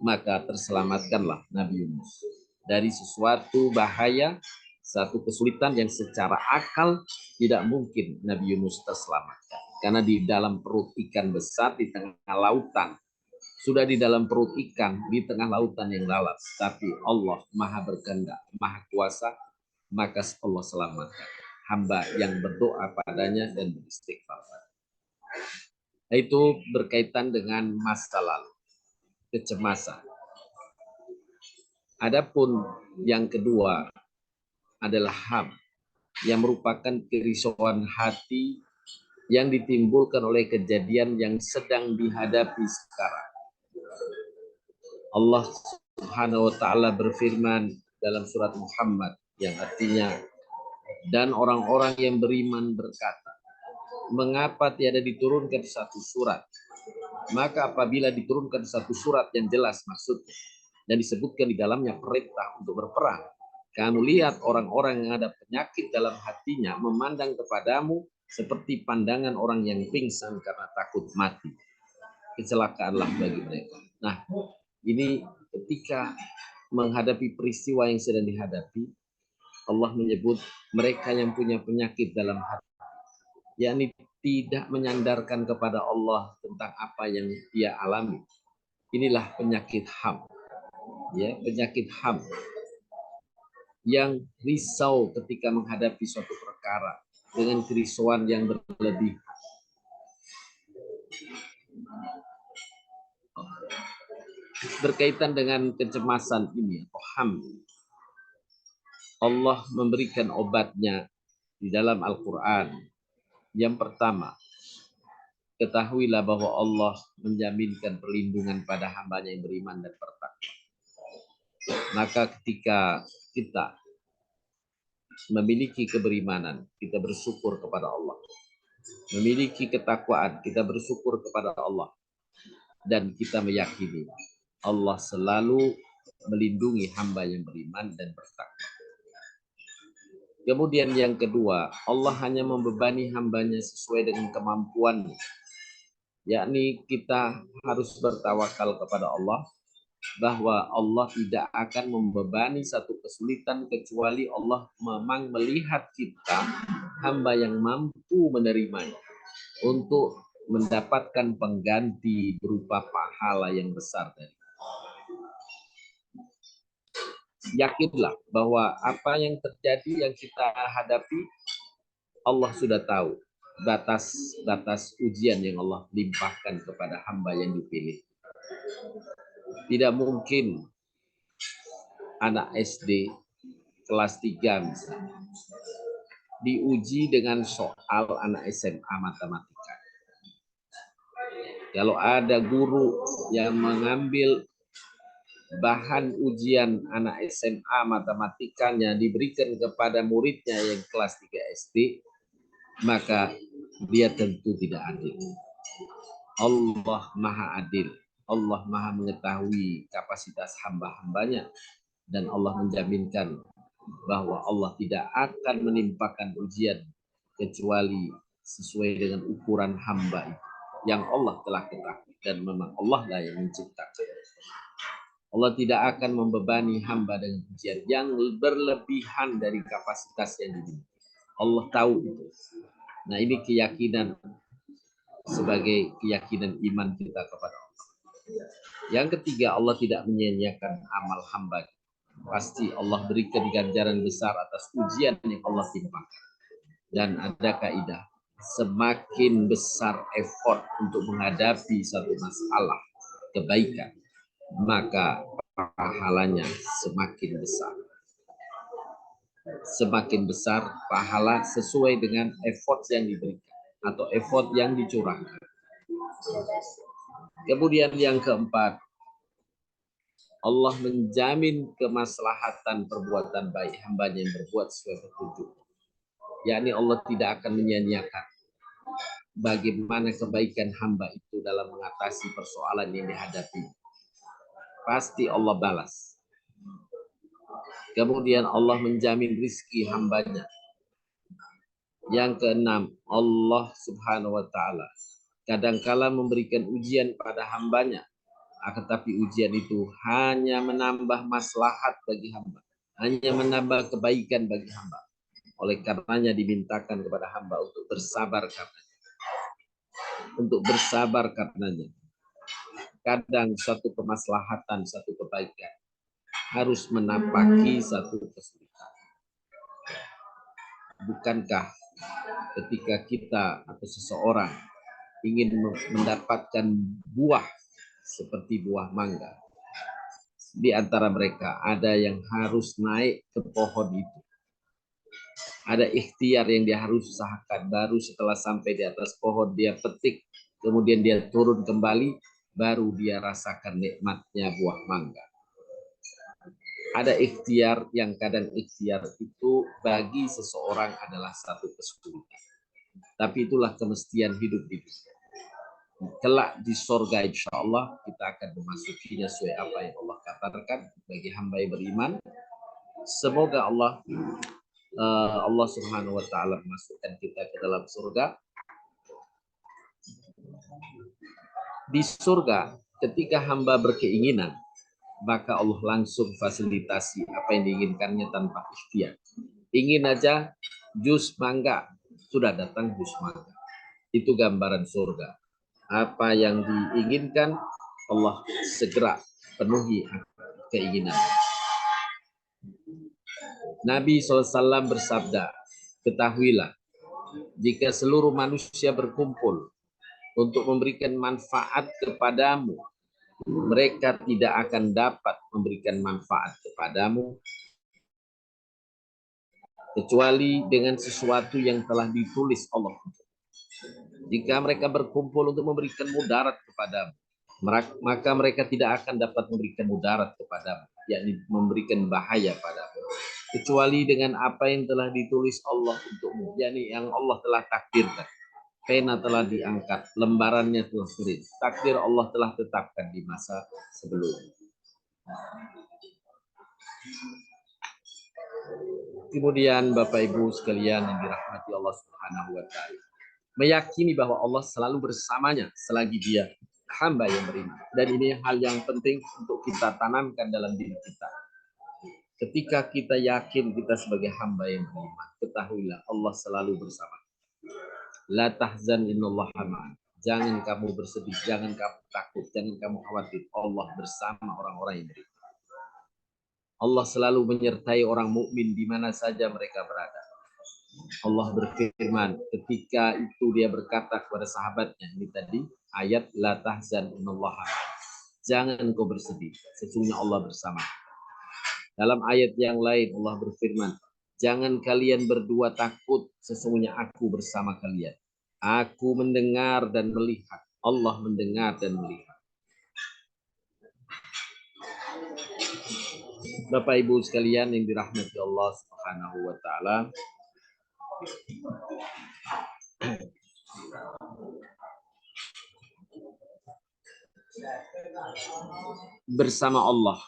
Maka terselamatkanlah Nabi Yunus dari sesuatu bahaya, satu kesulitan yang secara akal tidak mungkin Nabi Yunus terselamatkan. Karena di dalam perut ikan besar di tengah lautan, sudah di dalam perut ikan di tengah lautan yang dalam, tapi Allah maha berkehendak, maha kuasa, maka Allah selamatkan hamba yang berdoa padanya dan beristighfar. Itu berkaitan dengan masa lalu, kecemasan. Adapun yang kedua adalah ham, yang merupakan kerisauan hati yang ditimbulkan oleh kejadian yang sedang dihadapi sekarang. Allah Subhanahu wa taala berfirman dalam surat Muhammad yang artinya, dan orang-orang yang beriman berkata, mengapa tiada diturunkan satu surat? Maka apabila diturunkan satu surat yang jelas maksudnya dan disebutkan di dalamnya perintah untuk berperang, kamu lihat orang-orang yang ada penyakit dalam hatinya memandang kepadamu seperti pandangan orang yang pingsan karena takut mati. Kecelakaanlah bagi mereka. Nah, ini ketika menghadapi peristiwa yang sedang dihadapi, Allah menyebut mereka yang punya penyakit dalam hati, yakni tidak menyandarkan kepada Allah tentang apa yang dia alami. Inilah penyakit ham, ya, penyakit ham yang risau ketika menghadapi suatu perkara dengan kerisauan yang berlebihan. Berkaitan dengan kecemasan ini atau ham, Allah memberikan obatnya di dalam Al-Quran. Yang pertama, ketahuilah bahwa Allah menjaminkan perlindungan pada hambanya yang beriman dan bertakwa. Maka ketika kita memiliki keberimanan, kita bersyukur kepada Allah. Memiliki ketakwaan, kita bersyukur kepada Allah. Dan kita meyakini Allah selalu melindungi hamba yang beriman dan bertakwa. Kemudian yang kedua, Allah hanya membebani hambanya sesuai dengan kemampuannya. Yakni kita harus bertawakal kepada Allah, bahwa Allah tidak akan membebani satu kesulitan kecuali Allah memang melihat kita hamba yang mampu menerimanya untuk mendapatkan pengganti berupa pahala yang besar dari. Yakinlah bahwa apa yang terjadi, yang kita hadapi, Allah sudah tahu batas ujian yang Allah limpahkan kepada hamba yang dipilih. Tidak mungkin anak SD kelas 3 misalnya diuji dengan soal anak SMA matematika. Kalau ada guru yang mengambil bahan ujian anak SMA matematikanya diberikan kepada muridnya yang kelas 3 SD, maka dia tentu tidak adil. Allah Maha Adil. Allah Maha mengetahui kapasitas hamba-hambanya, dan Allah menjaminkan bahwa Allah tidak akan menimpakan ujian kecuali sesuai dengan ukuran hamba itu yang Allah telah ketahui, dan memang Allah lah yang menciptakan. Allah tidak akan membebani hamba dengan ujian yang berlebihan dari kapasitas yang dimiliki. Allah tahu itu. Nah, ini keyakinan sebagai keyakinan iman kita kepada Allah. Yang ketiga, Allah tidak menyia-nyiakan amal hamba. Pasti Allah berikan ganjaran besar atas ujian yang Allah timpakan. Dan ada kaidah, semakin besar effort untuk menghadapi satu masalah kebaikan, maka pahalanya semakin besar. Semakin besar pahala sesuai dengan effort yang diberikan atau effort yang dicurahkan. Kemudian yang keempat, Allah menjamin kemaslahatan perbuatan baik hambanya yang berbuat sesuai petunjuk. Yakni Allah tidak akan menyia-nyiakan bagaimana kebaikan hamba itu dalam mengatasi persoalan yang dihadapi. Pasti Allah balas. Kemudian Allah menjamin rizki hambanya. Yang keenam, Allah Subhanahu wa Ta'ala kadangkala memberikan ujian pada hambanya, tetapi ujian itu hanya menambah maslahat bagi hamba, hanya menambah kebaikan bagi hamba. Oleh karenanya dimintakan kepada hamba untuk bersabar karenanya. Untuk bersabar karenanya. Kadang satu kemaslahatan, satu kebaikan harus menapaki satu kesulitan. Bukankah ketika kita atau seseorang ingin mendapatkan buah seperti buah mangga, di antara mereka ada yang harus naik ke pohon itu. Ada ikhtiar yang dia harus usahakan. Baru setelah sampai di atas pohon dia petik, kemudian dia turun kembali, baru dia rasakan nikmatnya buah mangga. Ada ikhtiar yang kadang ikhtiar itu bagi seseorang adalah satu kesulitan. Tapi itulah kemestian hidup di dunia. Kelak di sorga insya Allah kita akan memasukinya sesuai apa yang Allah katakan bagi hamba yang beriman. Semoga Allah Subhanahu wa Ta'ala memasukkan kita ke dalam surga. Di surga ketika hamba berkeinginan, maka Allah langsung fasilitasi apa yang diinginkannya tanpa ikhtiar. Ingin aja jus mangga, sudah datang jus mangga. Itu gambaran surga. Apa yang diinginkan Allah segera penuhi keinginan. Nabi SAW bersabda, ketahuilah, jika seluruh manusia berkumpul untuk memberikan manfaat kepadamu, mereka tidak akan dapat memberikan manfaat kepadamu kecuali dengan sesuatu yang telah ditulis Allah. Jika mereka berkumpul untuk memberikan mudarat kepadamu, maka mereka tidak akan dapat memberikan mudarat kepadamu, yakni memberikan bahaya padamu, kecuali dengan apa yang telah ditulis Allah untukmu, yakni yang Allah telah takdirkan. Pena telah diangkat, lembarannya telah tulis, takdir Allah telah tetapkan di masa sebelumnya. Kemudian Bapak Ibu sekalian yang dirahmati Allah Subhanahu wa taala, meyakini bahwa Allah selalu bersamanya selagi dia hamba yang beriman. Dan ini hal yang penting untuk kita tanamkan dalam diri kita. Ketika kita yakin kita sebagai hamba yang beriman, ketahuilah Allah selalu bersama. La tahzan innallaha ma'ana. Jangan kamu bersedih, jangan kamu takut, jangan kamu khawatir. Allah bersama orang-orang yang beriman. Allah selalu menyertai orang mukmin di mana saja mereka berada. Allah berfirman ketika itu dia berkata kepada sahabatnya, ini tadi ayat la tahzan innallaha ma'ana. Jangan kau bersedih, sesungguhnya Allah bersama. Dalam ayat yang lain Allah berfirman, jangan kalian berdua takut, sesungguhnya aku bersama kalian. Aku mendengar dan melihat. Allah mendengar dan melihat. Bapak Ibu sekalian yang dirahmati Allah Subhanahu wa taala, bersama Allah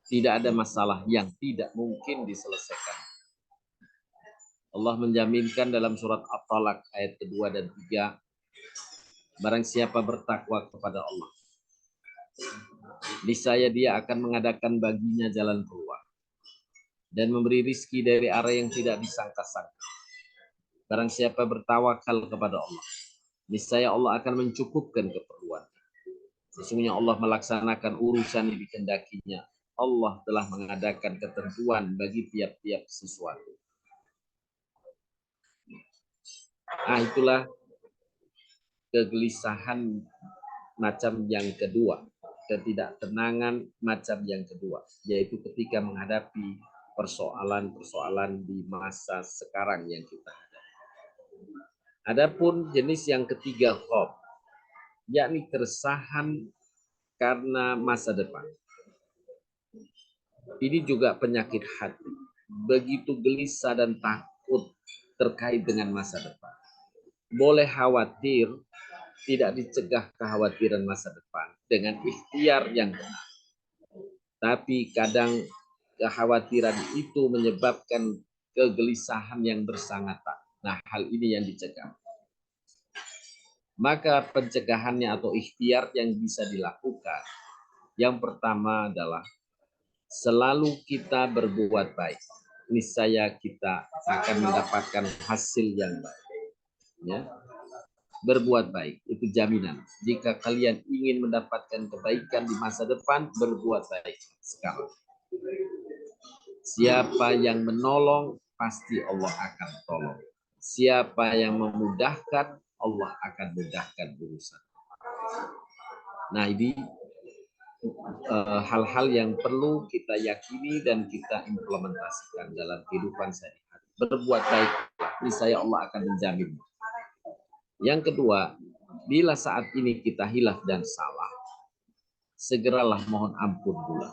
tidak ada masalah yang tidak mungkin diselesaikan. Allah menjaminkan dalam surat At-Talaq ayat kedua dan 3, barang siapa bertakwa kepada Allah, niscaya dia akan mengadakan baginya jalan keluar dan memberi rizki dari arah yang tidak disangka-sangka. Barang siapa bertawakal kepada Allah, niscaya Allah akan mencukupkan keperluan. Sesungguhnya Allah melaksanakan urusan yang dikehendakinya. Allah telah mengadakan ketentuan bagi tiap-tiap sesuatu. Itulah kegelisahan macam yang kedua, ketidaktenangan macam yang kedua, yaitu ketika menghadapi persoalan-persoalan di masa sekarang yang kita hadapi. Adapun jenis yang ketiga, khauf, yakni keresahan karena masa depan. Ini juga penyakit hati, begitu gelisah dan takut terkait dengan masa depan. Boleh khawatir, tidak dicegah kekhawatiran masa depan dengan ikhtiar yang benar. Tapi kadang kekhawatiran itu menyebabkan kegelisahan yang bersangatan. Nah, hal ini yang dicegah. Maka pencegahannya atau ikhtiar yang bisa dilakukan, yang pertama adalah selalu kita berbuat baik. Niscaya kita akan mendapatkan hasil yang baik. Ya. Berbuat baik, itu jaminan. Jika kalian ingin mendapatkan kebaikan di masa depan, berbuat baik sekarang. Siapa yang menolong, pasti Allah akan tolong. Siapa yang memudahkan, Allah akan mudahkan urusan. Nah, ini hal-hal yang perlu kita yakini dan kita implementasikan dalam kehidupan sehari-hari. Berbuat baik, niscaya Allah akan menjamin. Yang kedua, bila saat ini kita hilaf dan salah, segeralah mohon ampun pula.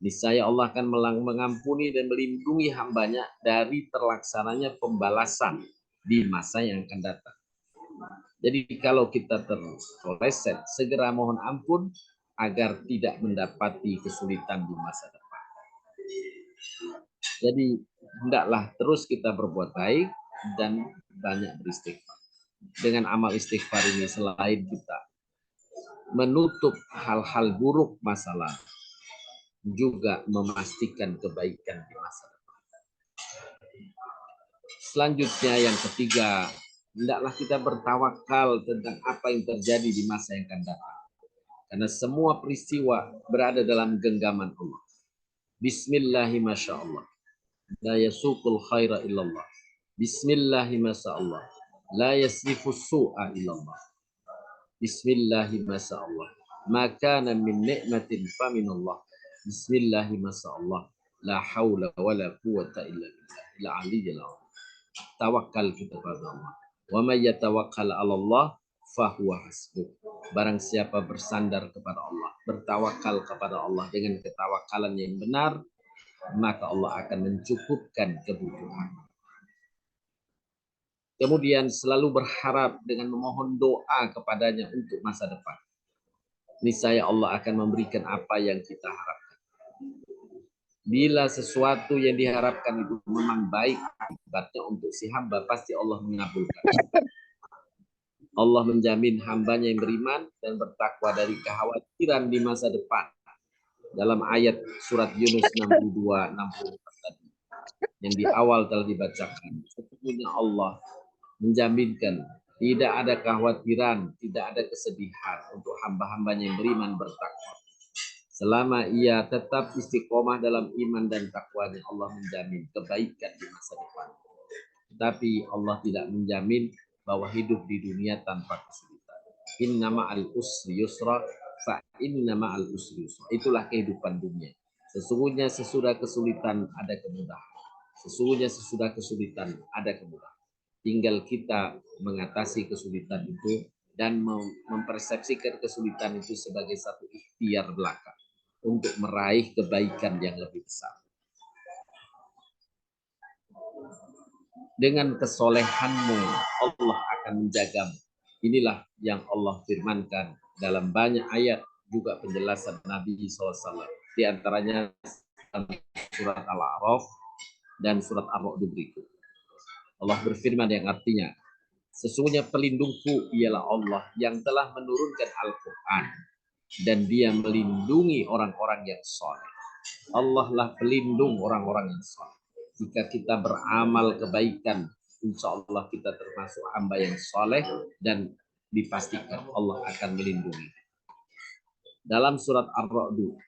Niscaya Allah akan mengampuni dan melindungi hambanya dari terlaksananya pembalasan di masa yang akan datang. Jadi kalau kita terpeleset, segera mohon ampun agar tidak mendapati kesulitan di masa depan. Jadi hendaklah terus kita berbuat baik dan banyak beristighfar. Dengan amal istighfar ini selain kita menutup hal-hal buruk masa lalu, juga memastikan kebaikan di masa depan. Selanjutnya yang ketiga, hendaklah kita bertawakal tentang apa yang terjadi di masa yang akan datang. Karena semua peristiwa berada dalam genggaman Allah. Bismillahirrahmanirrahim. La yasuqul khaira illallah. Bismillahirrahmanirrahim. La yasrifus su'a illallah. Bismillahirrahmanirrahim. Maka min ni'matin faminallah. Bismillahirrahmanirrahim. La haula wa la quwata illa billah. La aliyyil azim. Tawakal kita kepada Allah. Wa may yatawakkal 'ala Allah fahuwa hasbuh. Barang siapa bersandar kepada Allah, bertawakal kepada Allah dengan ketawakalan yang benar, maka Allah akan mencukupkan kebutuhan. Kemudian selalu berharap dengan memohon doa kepadanya untuk masa depan. Niscaya Allah akan memberikan apa yang kita harapkan. Bila sesuatu yang diharapkan itu memang baik akibatnya untuk si hamba, pasti Allah mengabulkan. Allah menjamin hambanya yang beriman dan bertakwa dari kekhawatiran di masa depan. Dalam ayat surat Yunus 62-64 tadi, yang di awal telah dibacakan. Sesungguhnya Allah menjaminkan tidak ada kekhawatiran, tidak ada kesedihan untuk hamba-hambanya yang beriman bertakwa. Selama ia tetap istiqomah dalam iman dan takwanya, Allah menjamin kebaikan di masa depan. Tapi Allah tidak menjamin bahwa hidup di dunia tanpa kesulitan. Inna ma'al usri yusra, fa inna ma'al usri yusra. Itulah kehidupan dunia. Sesungguhnya sesudah kesulitan ada kemudahan. Sesungguhnya sesudah kesulitan ada kemudahan. Tinggal kita mengatasi kesulitan itu dan mempersepsikan kesulitan itu sebagai satu ikhtiar belaka untuk meraih kebaikan yang lebih besar. Dengan kesolehanmu Allah akan menjagamu. Inilah yang Allah firmankan dalam banyak ayat, juga penjelasan Nabi SAW. Di antaranya surat Al-A'raf dan surat Ar-Ra'd berikut. Allah berfirman yang artinya, sesungguhnya pelindungku ialah Allah yang telah menurunkan Al-Quran dan dia melindungi orang-orang yang soleh. Allah lah pelindung orang-orang yang soleh. Jika kita beramal kebaikan, insya Allah kita termasuk hamba yang soleh dan dipastikan Allah akan melindungi. Dalam surat Ar-Ra'd,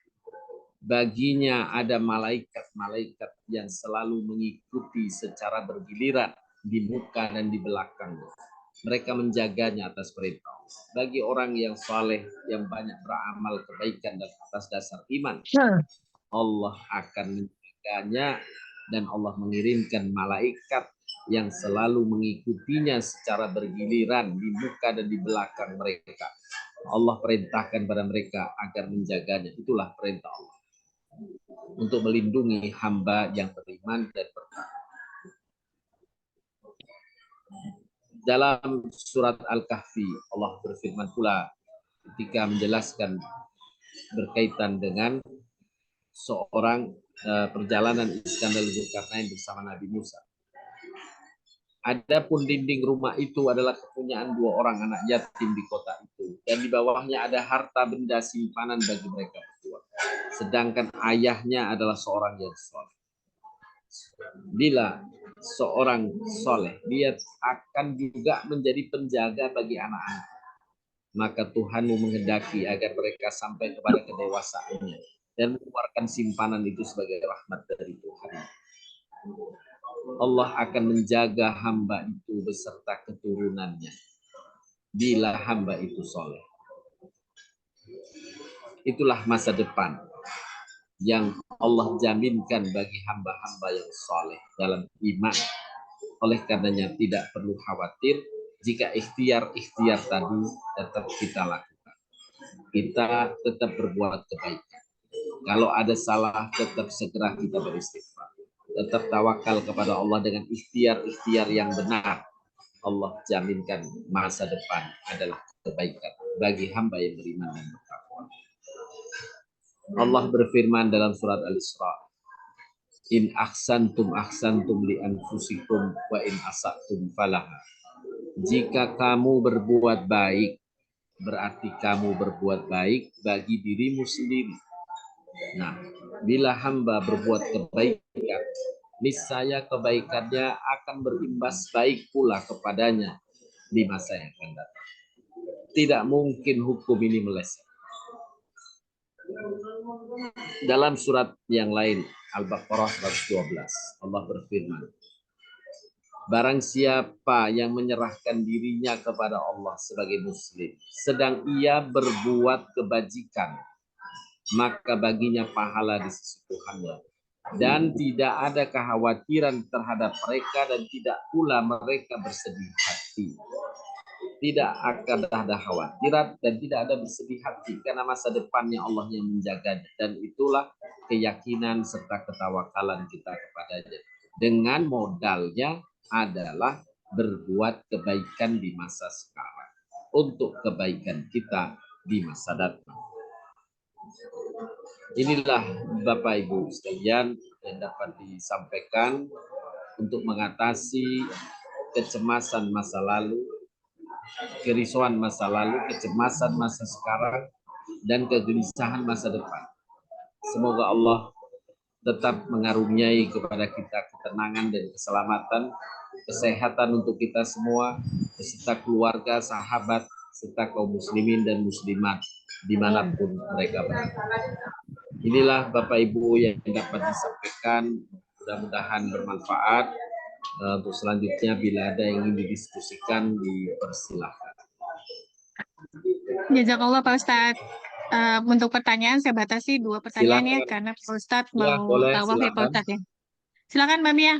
baginya ada malaikat-malaikat yang selalu mengikuti secara bergiliran di muka dan di belakangnya. Mereka menjaganya atas perintah. Bagi orang yang saleh, yang banyak beramal kebaikan dan atas dasar iman, Allah akan menjaganya dan Allah mengirimkan malaikat yang selalu mengikutinya secara bergiliran di muka dan di belakang mereka. Allah perintahkan pada mereka agar menjaganya. Itulah perintah Allah untuk melindungi hamba yang beriman dan bertakwa. Dalam surat Al-Kahfi, Allah berfirman pula ketika menjelaskan berkaitan dengan seorang perjalanan Iskandar Zulkarnain bersama Nabi Musa. Adapun dinding rumah itu adalah kepunyaan 2 orang anak yatim di kota itu, dan di bawahnya ada harta benda simpanan bagi mereka berdua. Sedangkan ayahnya adalah seorang yang soleh. Bila seorang soleh, dia akan juga menjadi penjaga bagi anak-anak. Maka Tuhanmu menghendaki agar mereka sampai kepada kedewasaannya dan mengeluarkan simpanan itu sebagai rahmat dari Tuhan. Allah akan menjaga hamba itu beserta keturunannya bila hamba itu soleh. Itulah masa depan yang Allah jaminkan bagi hamba-hamba yang soleh dalam iman. Oleh karenanya tidak perlu khawatir jika ikhtiar-ikhtiar tadi tetap kita lakukan. Kita tetap berbuat kebaikan. Kalau ada salah, tetap segera kita beristighfar. Tetap tawakal kepada Allah dengan ikhtiar-ikhtiar yang benar. Allah jaminkan masa depan adalah kebaikan bagi hamba yang beriman dan bertakwa. Allah berfirman dalam surat Al-Isra, in ahsantum li anfusikum wa in asatum falaha. Jika kamu berbuat baik, berarti kamu berbuat baik bagi dirimu sendiri. Nah, bila hamba berbuat kebaikan, niscaya kebaikannya akan berimbas baik pula kepadanya di masa yang akan datang. Tidak mungkin hukum ini meleset. Dalam surat yang lain, Al-Baqarah 112, Allah berfirman, barang siapa yang menyerahkan dirinya kepada Allah sebagai muslim, sedang ia berbuat kebajikan, maka baginya pahala di sisi Tuhannya. Dan tidak ada kekhawatiran terhadap mereka dan tidak pula mereka bersedih hati. tidak akan ada khawatiran dan tidak ada bersedih hati karena masa depannya Allah yang menjaganya, dan itulah keyakinan serta ketawakalan kita kepadanya. Dengan modalnya adalah berbuat kebaikan di masa sekarang untuk kebaikan kita di masa datang. Inilah Bapak Ibu sekalian yang dapat disampaikan untuk mengatasi kecemasan masa lalu, kerisauan masa lalu, kecemasan masa sekarang, dan kegelisahan masa depan. Semoga Allah tetap mengaruniai kepada kita ketenangan dan keselamatan, kesehatan untuk kita semua, beserta keluarga, sahabat, serta kaum muslimin dan muslimat dimanapun mereka berada. Inilah Bapak Ibu yang dapat disampaikan, mudah-mudahan bermanfaat. Untuk selanjutnya bila ada yang ingin didiskusikan, dipersilahkan. Jazakallah Pak Ustadz. Untuk pertanyaan saya batasi 2 pertanyaan ya, karena Pak Ustadz Ya, mau boleh, tawaf ya Pak silakan. Ustadz ya. Silakan Mbak Mia.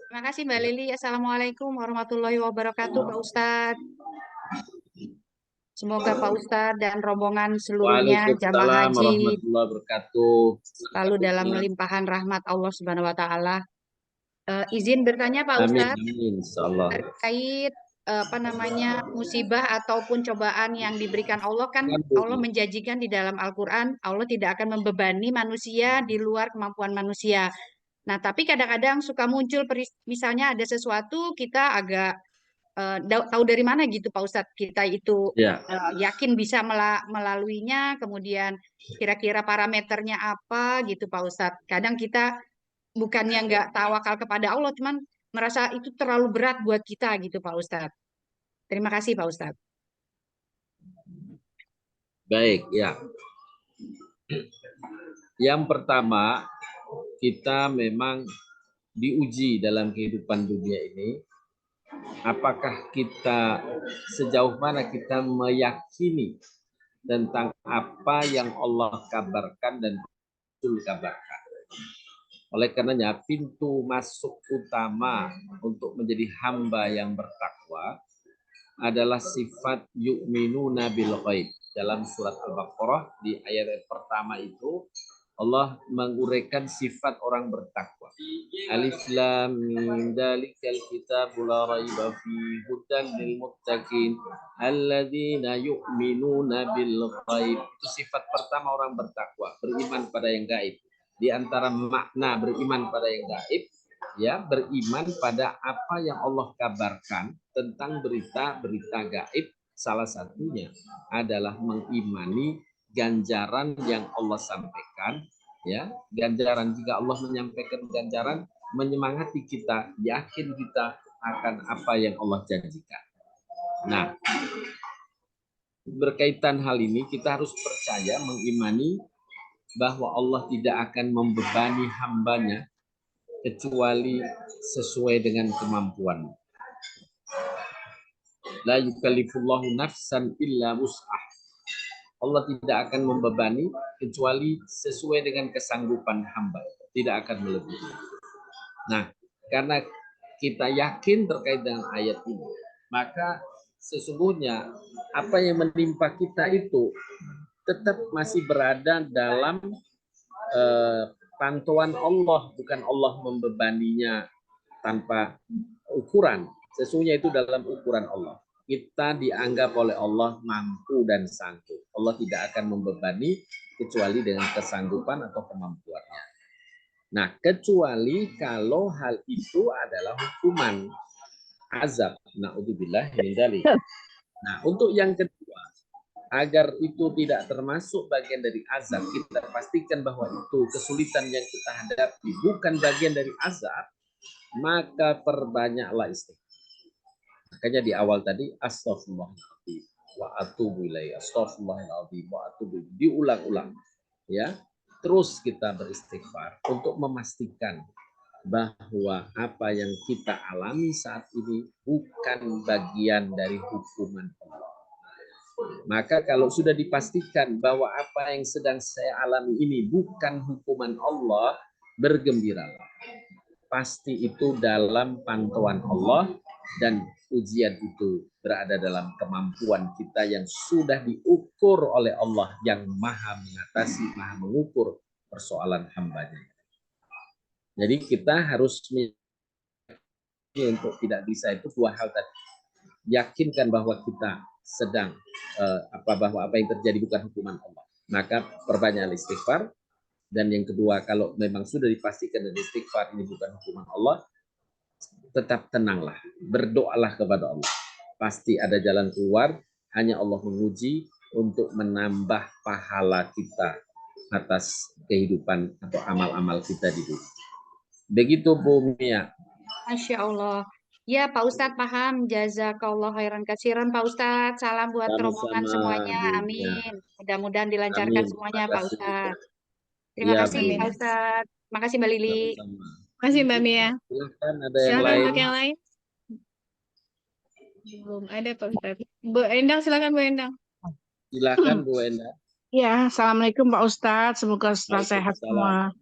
Terima kasih Mbak Lili. Assalamualaikum warahmatullahi wabarakatuh Pak Ustadz. Semoga Pak Ustadz dan rombongan seluruhnya jamaah Waalaikumsalam haji warahmatullahi wabarakatuh. selalu dalam limpahan rahmat Allah Subhanahu wa taala. Izin bertanya Pak Amin, Ustadz amin, insyaallah. terkait musibah ataupun cobaan yang diberikan Allah, kan Allah menjanjikan di dalam Al-Qur'an Allah tidak akan membebani manusia di luar kemampuan manusia. Nah, tapi kadang-kadang suka muncul misalnya ada sesuatu kita agak tahu dari mana gitu Pak Ustadz, kita itu Ya, yakin bisa melaluinya, kemudian kira-kira parameternya apa gitu Pak Ustadz. Kadang kita bukannya nggak tawakal kepada Allah, cuman merasa itu terlalu berat buat kita gitu Pak Ustadz. Terima kasih Pak Ustadz. baik ya. Yang pertama, kita memang diuji dalam kehidupan dunia ini. Apakah kita, sejauh mana kita meyakini tentang apa yang Allah kabarkan dan Rasul kabarkan. Oleh karenanya, pintu masuk utama untuk menjadi hamba yang bertakwa adalah sifat yu'minuna bil ghaib. Dalam surat Al-Baqarah di ayat pertama itu Allah menguraikan sifat orang bertakwa. Alif lam mim dzalikal kitabul la raiba fihi hudan lil muttaqin alladzina yu'minuna bil ghaib. Itu sifat pertama orang bertakwa, beriman pada yang gaib. Di antara makna beriman pada yang gaib, ya, beriman pada apa yang Allah kabarkan tentang berita-berita gaib. Salah satunya adalah mengimani ganjaran yang Allah sampaikan, ya. Ganjaran, jika Allah menyampaikan ganjaran, menyemangati kita, yakin kita akan apa yang Allah janjikan. Nah, berkaitan hal ini kita harus percaya, mengimani bahwa Allah tidak akan membebani hambanya kecuali sesuai dengan kemampuan. La yukallifullahu nafsan illa wus'ah. Allah tidak akan membebani kecuali sesuai dengan kesanggupan hamba, tidak akan melebihi. Nah, karena kita yakin terkait dengan ayat ini, maka sesungguhnya apa yang menimpa kita itu tetap masih berada dalam pantauan Allah, bukan Allah membebaninya tanpa ukuran. Sesungguhnya itu dalam ukuran Allah. Kita dianggap oleh Allah mampu dan sanggup. Allah tidak akan membebani kecuali dengan kesanggupan atau kemampuannya. Nah, kecuali kalau hal itu adalah hukuman, azab. Na'udzubillah min dzalik. Nah, untuk yang kedua, agar itu tidak termasuk bagian dari azab, kita pastikan bahwa itu kesulitan yang kita hadapi bukan bagian dari azab, maka perbanyaklah istighfar. Makanya di awal tadi, astaghfirullahaladzim wa atubu ilaih, astaghfirullahaladzim wa atubu ilaih, diulang-ulang, ya. Terus kita beristighfar untuk memastikan bahwa apa yang kita alami saat ini bukan bagian dari hukuman Allah. Maka kalau sudah dipastikan bahwa apa yang sedang saya alami ini bukan hukuman Allah, bergembiralah. Pasti itu dalam pantauan Allah dan ujian itu berada dalam kemampuan kita yang sudah diukur oleh Allah yang maha mengatasi, maha mengukur persoalan hambanya. Jadi kita harus untuk tidak bisa itu dua hal tadi. Yakinkan bahwa kita sedang bahwa apa yang terjadi bukan hukuman Allah. Maka perbanyak istighfar. Dan yang kedua, kalau memang sudah dipastikan dan istighfar ini bukan hukuman Allah, tetap tenanglah, berdoalah kepada Allah. Pasti ada jalan keluar, hanya Allah menguji untuk menambah pahala kita atas kehidupan atau amal-amal kita di dunia. Begitu Bu Mia. Masya Allah. Ya Pak Ustadz paham. Jazakallah khairan katsiran Pak Ustadz. Salam buat rombongan Sama-sama semuanya. Bu Mia. Amin. Mudah-mudahan dilancarkan Amin. semuanya Terima Pak kasih. Ustadz. Terima Ya, kasih Bu. Pak Ustadz. Makasih Mbak Lili. Sama-sama. Makasih Mbak Mia. Silakan ada yang Silakan lain. untuk yang lain. Belum ada Pak Ustadz. Bu Endang, silakan Bu Endang. Silakan Bu Enda. Ya, Assalamualaikum Pak Ustadz. Semoga setelah sehat semua.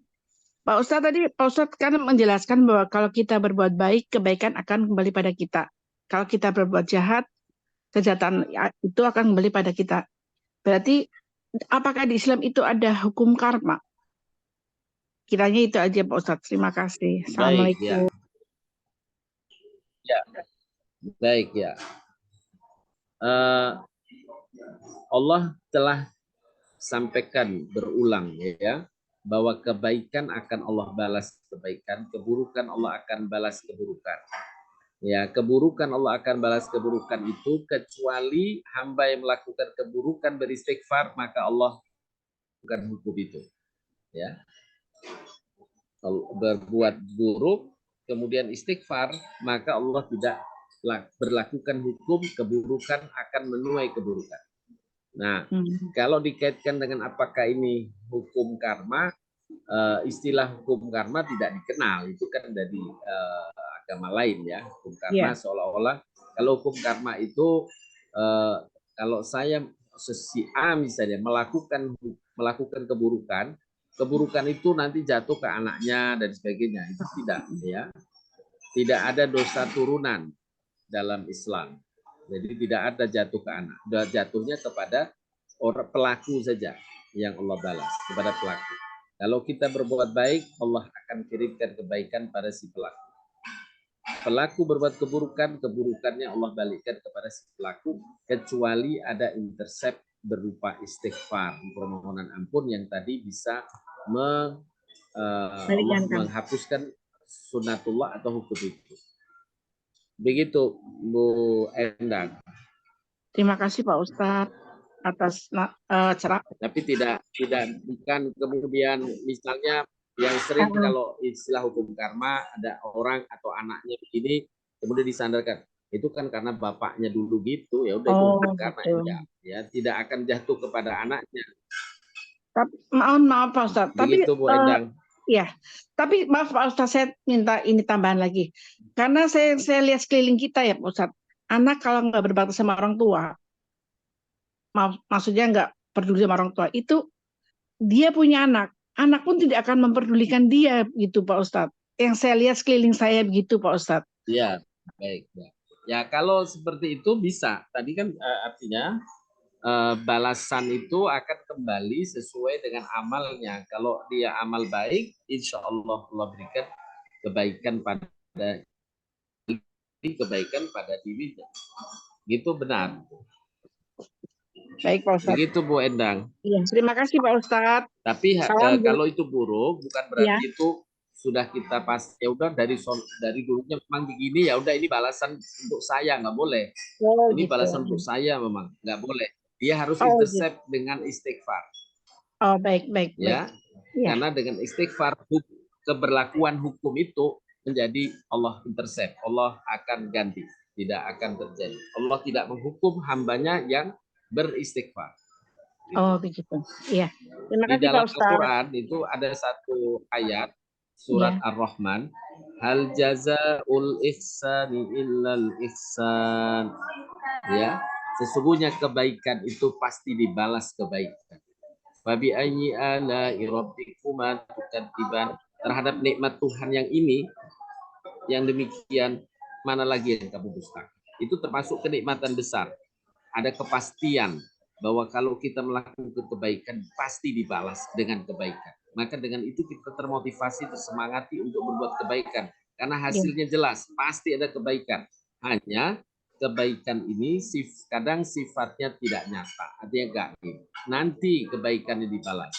Pak Ustadz tadi Pak Ustadz kan menjelaskan bahwa kalau kita berbuat baik, kebaikan akan kembali pada kita. Kalau kita berbuat jahat, kejahatan itu akan kembali pada kita. Berarti apakah di Islam itu ada hukum karma? Kiranya itu aja Pak Ustadz. Terima kasih. Baik ya. Assalamualaikum. Ya. Baik ya. Allah telah sampaikan berulang ya bahwa kebaikan akan Allah balas kebaikan, keburukan Allah akan balas keburukan. Ya, keburukan Allah akan balas keburukan itu kecuali hamba yang melakukan keburukan beristighfar, maka Allah bukan hukum itu. Ya. Kalau berbuat buruk kemudian istighfar, maka Allah tidak berlakukan hukum keburukan akan menuai keburukan. Nah, kalau dikaitkan dengan apakah ini hukum karma, istilah hukum karma tidak dikenal, itu kan dari agama lain ya. Hukum karma seolah-olah kalau hukum karma itu kalau saya si A misalnya melakukan keburukan itu nanti jatuh ke anaknya dan sebagainya, itu tidak ya. Tidak ada dosa turunan dalam Islam. Jadi tidak ada jatuh ke anak, jatuhnya kepada orang pelaku saja yang Allah balas kepada pelaku. Kalau kita berbuat baik, Allah akan kirimkan kebaikan pada si pelaku. Pelaku berbuat keburukan, keburukannya Allah balikkan kepada si pelaku, kecuali ada intercept berupa istighfar, permohonan ampun yang tadi bisa Allah menghapuskan sunatullah atau hukum itu. Begitu Bu Endang. Terima kasih Pak Ustadz atas cerah. Tapi bukan kemudian misalnya yang sering kalau istilah hukum karma ada orang atau anaknya begini kemudian disandarkan itu kan karena bapaknya dulu gitu ya udah itu hukum karma ya tidak akan jatuh kepada anaknya. Tapi maaf Pak Ustadz. Begitu Bu Endang. Ya, tapi maaf Pak Ustadz, saya minta ini tambahan lagi. Karena saya lihat sekeliling kita ya Pak Ustadz, anak kalau nggak berbakti sama orang tua, maksudnya nggak peduli sama orang tua, itu dia punya anak pun tidak akan memperdulikan dia gitu Pak Ustadz. Yang saya lihat sekeliling saya begitu Pak Ustadz. Iya, baik. Ya kalau seperti itu bisa. Tadi kan artinya balasan itu akan kembali sesuai dengan amalnya. Kalau dia amal baik, insya Allah Allah berikan kebaikan pada dirinya. Gitu benar. Baik Pak Ustadz. Begitu Bu Endang. Iya, terima kasih Pak Ustadz. Tapi kalau itu buruk, bukan berarti itu sudah kita pas ya udah dari dulunya memang begini ya udah ini balasan untuk saya, nggak boleh. Ini gitu. Balasan untuk saya memang nggak boleh. Dia harus intercept dengan istighfar. Oh, baik. Ya. Karena dengan istighfar keberlakuan hukum itu menjadi Allah intercept. Allah akan ganti. Tidak akan terjadi. Allah tidak menghukum hambanya yang beristighfar. Gitu. Oh, begitu. Iya. Terima kasih Di dalam Pak Ustadz. Al-Quran itu ada satu ayat surat Ar-Rahman. Hal jazaa'ul ihsani illal ihsan. Ya. Sesungguhnya kebaikan itu pasti dibalas kebaikan. Fabi ayyi ala'i rabbikuma tukadziban. Terhadap nikmat Tuhan yang ini, yang demikian, mana lagi yang kamu dustakan? Itu termasuk kenikmatan besar. Ada kepastian bahwa kalau kita melakukan kebaikan pasti dibalas dengan kebaikan. Maka dengan itu kita termotivasi, tersemangati untuk berbuat kebaikan. Karena hasilnya jelas, pasti ada kebaikan. Hanya kebaikan ini kadang sifatnya tidak nyata, artinya gaib. Nanti kebaikannya dibalas.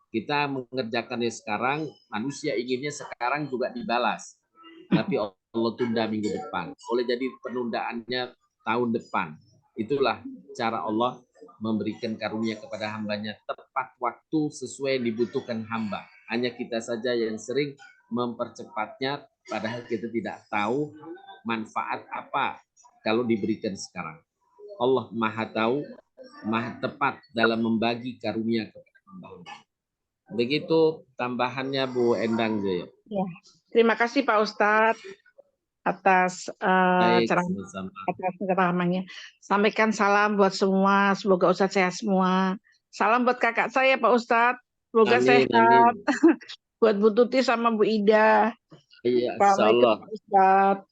Kita mengerjakannya sekarang, manusia inginnya sekarang juga dibalas. Tapi Allah tunda minggu depan. Boleh jadi penundaannya tahun depan. Itulah cara Allah memberikan karunia kepada hambanya tepat waktu sesuai yang dibutuhkan hamba. Hanya kita saja yang sering mempercepatnya, padahal kita tidak tahu manfaat apa kalau diberikan sekarang. Allah Maha tahu, Maha tepat dalam membagi karunia kepada hamba. Begitu tambahannya Bu Endang Joyo. Ya. Terima kasih Pak Ustadz atas ceramahnya. Sampaikan salam buat semua, semoga Ustadz sehat semua. Salam buat kakak saya Pak Ustadz, semoga sehat. Amin. Buat Bu Tuti sama Bu Ida. Iya, Assalamualaikum Pak Ustadz.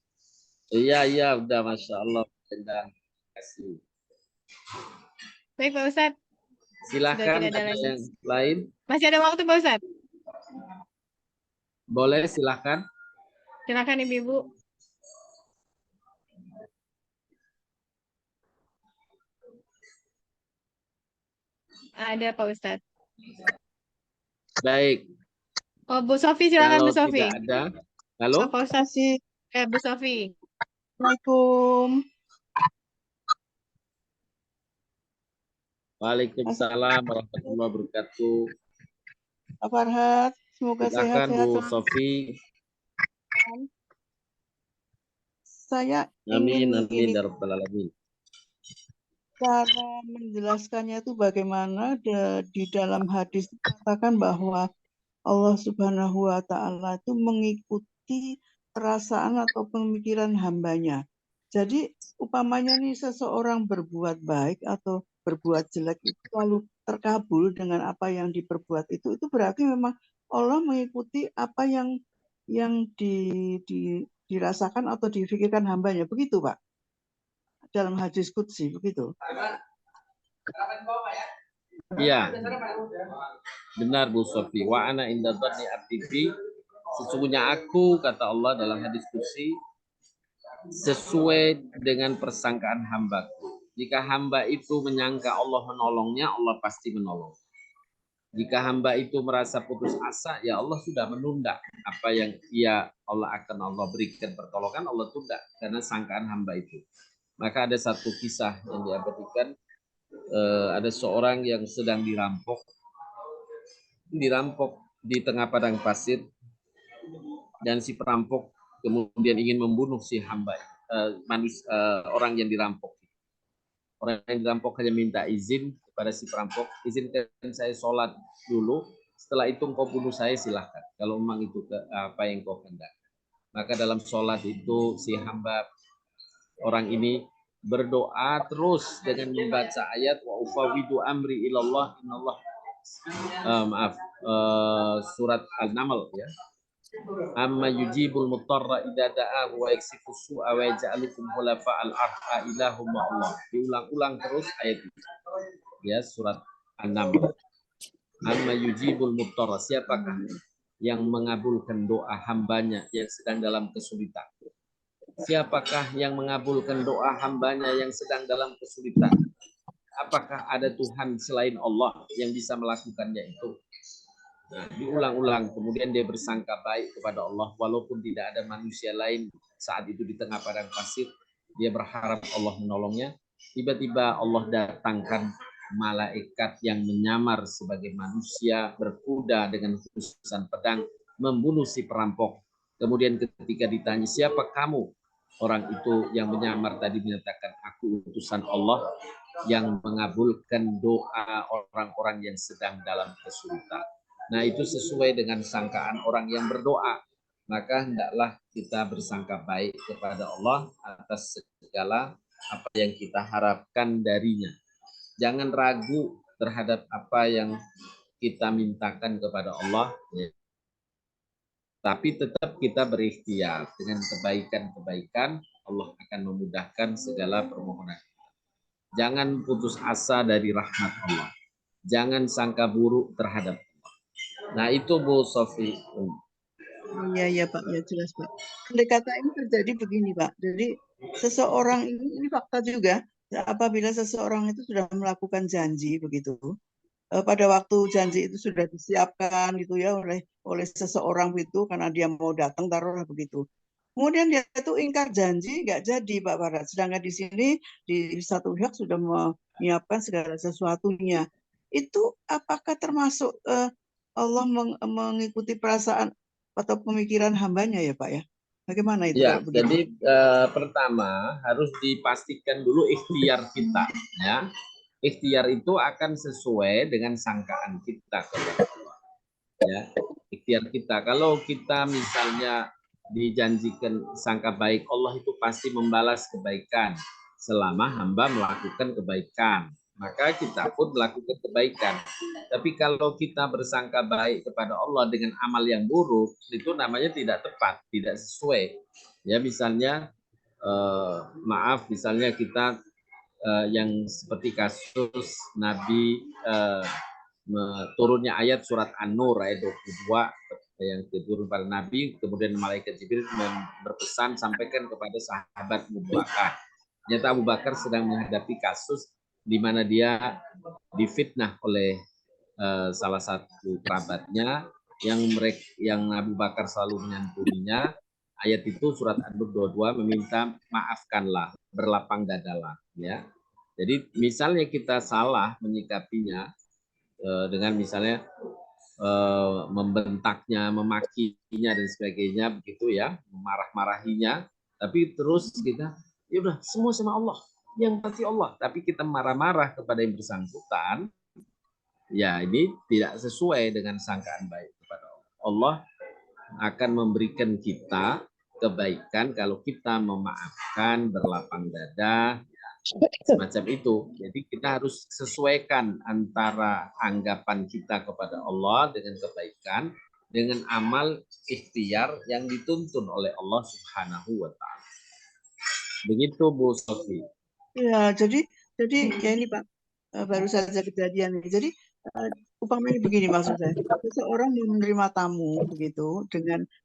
Iya, udah Masya Allah. Terima kasih. Baik Pak Ustadz. Silahkan ada yang lain. Masih ada waktu Pak Ustadz? Boleh, silahkan. Silahkan Ibu-Ibu. Ada Pak Ustadz. Baik. Oh, Bu Sofi, silakan Bu Sofi. Tidak ada. Halo? Pak Ustadz sih. Bu Sofi. Assalamualaikum. Waalaikumsalam warahmatullahi wabarakatuh. Pak Farhat, semoga sehat-sehat. Bu Sofi. Saya Amin, ingin amin, ya rabbal alamin. Cara menjelaskannya itu bagaimana di dalam hadis dikatakan bahwa Allah Subhanahu wa Ta'ala itu mengikuti perasaan atau pemikiran hambanya. Jadi umpamanya nih seseorang berbuat baik atau berbuat jelek itu lalu terkabul dengan apa yang diperbuat itu berarti memang Allah mengikuti apa yang dirasakan atau difikirkan hambanya. Begitu Pak? Dalam hadis qudsi, begitu? Iya, benar Bu Sofi. Wa ana inda dhanni abdi bi, sesungguhnya aku, kata Allah dalam hadis qudsi, sesuai dengan persangkaan hambaku. Jika hamba itu menyangka Allah menolongnya, Allah pasti menolong. Jika hamba itu merasa putus asa, ya Allah sudah menunda apa yang Allah berikan pertolongan, Allah tunda karena sangkaan hamba itu. Maka ada satu kisah yang diabadikan, ada seorang yang sedang dirampok di tengah padang pasir, dan si perampok kemudian ingin membunuh si hamba, orang yang dirampok. Orang yang dirampok hanya minta izin kepada si perampok, izinkan saya sholat dulu, setelah itu engkau bunuh saya silahkan, kalau memang itu apa yang kau kehendaki. Maka dalam sholat itu si hamba orang ini berdoa terus dengan membaca ayat wa ufawidu amri ilallah inallah, surat Al-Naml ya. Amma yujibul mutarra idza da'ahu wa yaksifu su'a wa yaj'alukum khulafa'al ardh ilahum Allah. Diulang-ulang terus ayat itu. Ya, surat An-Naml. Amma yujibul mutarra, siapakah yang mengabulkan doa hambanya yang sedang dalam kesulitan? Siapakah yang mengabulkan doa hambanya yang sedang dalam kesulitan? Apakah ada Tuhan selain Allah yang bisa melakukannya itu? Nah, diulang-ulang, kemudian dia bersangka baik kepada Allah walaupun tidak ada manusia lain saat itu di tengah padang pasir. Dia berharap Allah menolongnya. Tiba-tiba Allah datangkan malaikat yang menyamar sebagai manusia berkuda dengan khususan pedang membunuh si perampok. Kemudian ketika ditanya siapa kamu, orang itu yang menyamar tadi menyatakan aku utusan Allah yang mengabulkan doa orang-orang yang sedang dalam kesulitan. Nah, itu sesuai dengan sangkaan orang yang berdoa. Maka hendaklah kita bersangka baik kepada Allah atas segala apa yang kita harapkan darinya. Jangan ragu terhadap apa yang kita mintakan kepada Allah. Tapi tetap kita berikhtiar dengan kebaikan-kebaikan Allah akan memudahkan segala permohonan. Jangan putus asa dari rahmat Allah. Jangan sangka buruk terhadap Allah. Nah itu Bu Sofi. Iya Pak, ya jelas Pak. Andai kata ini terjadi begini Pak, jadi seseorang ini fakta juga, apabila seseorang itu sudah melakukan janji begitu, pada waktu janji itu sudah disiapkan gitu ya oleh seseorang itu karena dia mau datang taruhlah begitu. Kemudian dia itu ingkar janji, nggak jadi Pak Barat. Sedangkan di sini di satu pihak sudah menyiapkan segala sesuatunya. Itu apakah termasuk Allah mengikuti perasaan atau pemikiran hambanya ya Pak ya? Bagaimana itu Ya, kalau begitu? jadi pertama harus dipastikan dulu ikhtiar kita. Ya, ikhtiar itu akan sesuai dengan sangkaan kita kepada Allah. Ya, ikhtiar kita. Kalau kita misalnya dijanjikan sangka baik, Allah itu pasti membalas kebaikan selama hamba melakukan kebaikan. Maka kita pun melakukan kebaikan. Tapi kalau kita bersangka baik kepada Allah dengan amal yang buruk, itu namanya tidak tepat, tidak sesuai. Ya misalnya maaf, misalnya kita yang seperti kasus Nabi turunnya ayat surat An-Nur ayat 22 yang turun pada Nabi, kemudian malaikat Jibril berpesan sampaikan kepada sahabat Abu Bakar. Ternyata Abu Bakar sedang menghadapi kasus di mana dia difitnah oleh salah satu kerabatnya yang Abu Bakar selalu menyantuninya. Ayat itu surat An-Nur 22 meminta maafkanlah, berlapang dadalah, ya. Jadi misalnya kita salah menyikapinya dengan misalnya membentaknya, memakinya dan sebagainya begitu ya, memarah-marahinya, tapi terus kita ya udah semua sama Allah, yang pasti Allah, tapi kita marah-marah kepada yang bersangkutan, ya ini tidak sesuai dengan sangkaan baik kepada Allah. Allah akan memberikan kita kebaikan kalau kita memaafkan, berlapang dada, semacam itu. Jadi kita harus sesuaikan antara anggapan kita kepada Allah dengan kebaikan dengan amal ikhtiar yang dituntun oleh Allah Subhanahu wa taala. Begitu Bu Sofi. Ya, jadi ya ini Pak, baru saja kejadian ini. Jadi umpamanya begini maksud saya, seseorang mau menerima tamu begitu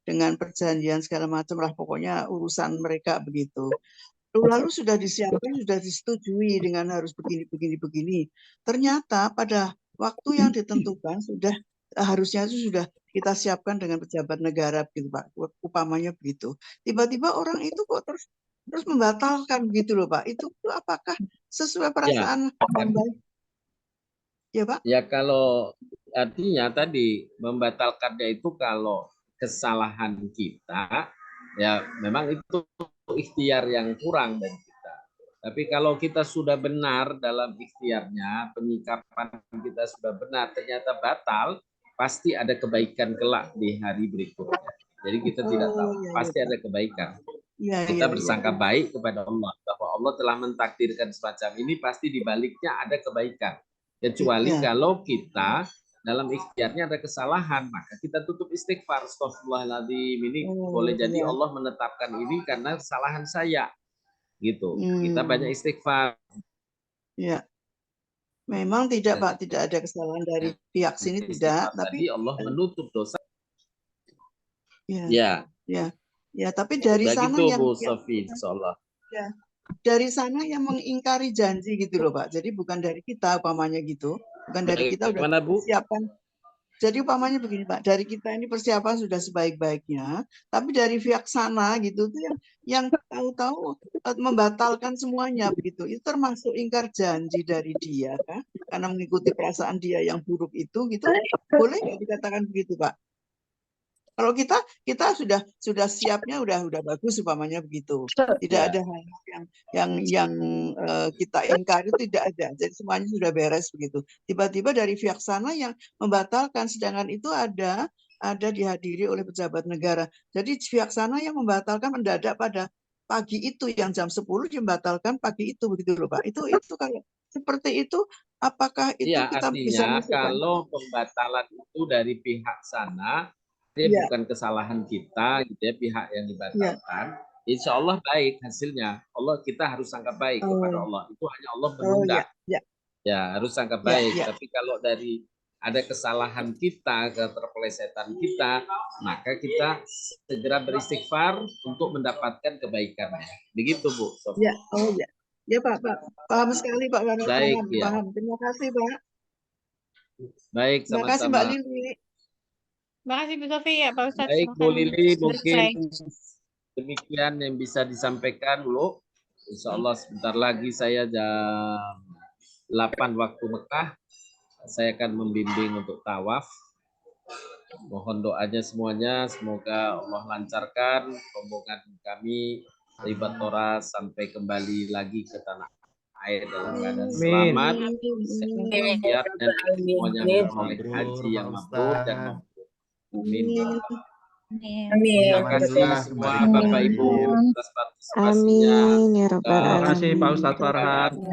dengan perjanjian segala macam lah, pokoknya urusan mereka begitu. Lalu sudah disiapkan, sudah disetujui dengan harus begini. Ternyata pada waktu yang ditentukan harusnya itu sudah kita siapkan dengan pejabat negara begitu Pak, umpamanya begitu. Tiba-tiba orang itu kok terus membatalkan begitu loh Pak. Itu apakah sesuai perasaan hamba? Ya Pak? Ya kalau artinya tadi membatalkannya itu kalau kesalahan kita, ya memang itu ikhtiar yang kurang dari kita. Tapi kalau kita sudah benar dalam ikhtiarnya, penyikapan kita sudah benar, ternyata batal, pasti ada kebaikan kelak di hari berikutnya. Jadi kita tidak tahu, pasti ada kebaikan. Kita bersangka baik kepada Allah, bahwa Allah telah mentakdirkan semacam ini, pasti di baliknya ada kebaikan. Kecuali kalau kita dalam ikhtiarnya ada kesalahan, maka kita tutup istighfar. Astagfirullahaladzim, ini boleh jadi Allah menetapkan ini karena kesalahan saya, gitu. Kita banyak istighfar. Ya, memang tidak Pak, tidak ada kesalahan dari pihak sini tidak, tapi Allah menutup dosa. Ya, tapi dari sana yang Bu Sofi, insyaallah. Ya, dari sana yang mengingkari janji gitu loh Pak. Jadi bukan dari kita umpamanya gitu. Bukan dari kita udah persiapan. Jadi umpamanya begini Pak, dari kita ini persiapan sudah sebaik-baiknya, tapi dari pihak sana gitu tuh yang tahu-tahu membatalkan semuanya begitu. Itu termasuk ingkar janji dari dia kan? Karena mengikuti perasaan dia yang buruk itu gitu. Boleh nggak dikatakan begitu Pak? Kalau kita sudah siapnya udah bagus umpamanya begitu. Tidak ada hal yang kita ingkari, itu tidak ada. Jadi semuanya sudah beres begitu. Tiba-tiba dari pihak sana yang membatalkan, sedangkan itu ada dihadiri oleh pejabat negara. Jadi pihak sana yang membatalkan mendadak pada pagi itu, yang jam 10 membatalkan pagi itu begitu loh Pak. Itu kalau seperti itu, apakah itu kita bisa masukkan? Kalau pembatalan itu dari pihak sana, bukan kesalahan kita, gitu ya, pihak yang dibatalkan. insya Allah baik hasilnya. Kita harus sangka baik kepada Allah. Itu hanya Allah menunda. Ya, harus sangka baik. Tapi kalau dari ada kesalahan kita, keterpelesetan kita, maka kita segera beristighfar untuk mendapatkan kebaikannya. Begitu, Bu. Ya, ya Pak. Paham sekali Pak. Baik, paham. Terima kasih Pak. Baik, Terima kasih Mbak sama-sama. Lili. Terima kasih Bu Sofi ya Pak Ustadz. Baik, Bu Silakan Lili, mungkin selesai. demikian yang bisa disampaikan dulu. Insya Allah sebentar lagi saya jam 8 waktu Mekah. Saya akan membimbing untuk tawaf. Mohon doanya semuanya, semoga Allah lancarkan rombongan kami Ribat Tora sampai kembali lagi ke tanah air dalam keadaan selamat, sehat dan semuanya memperoleh haji yang mabrur dan mabrur. Amin. Terima kasih semua Bapak Ibu atas partisipasinya. Amin ya rabbal Terima alamin. kasih Pak Ustadz Farhan.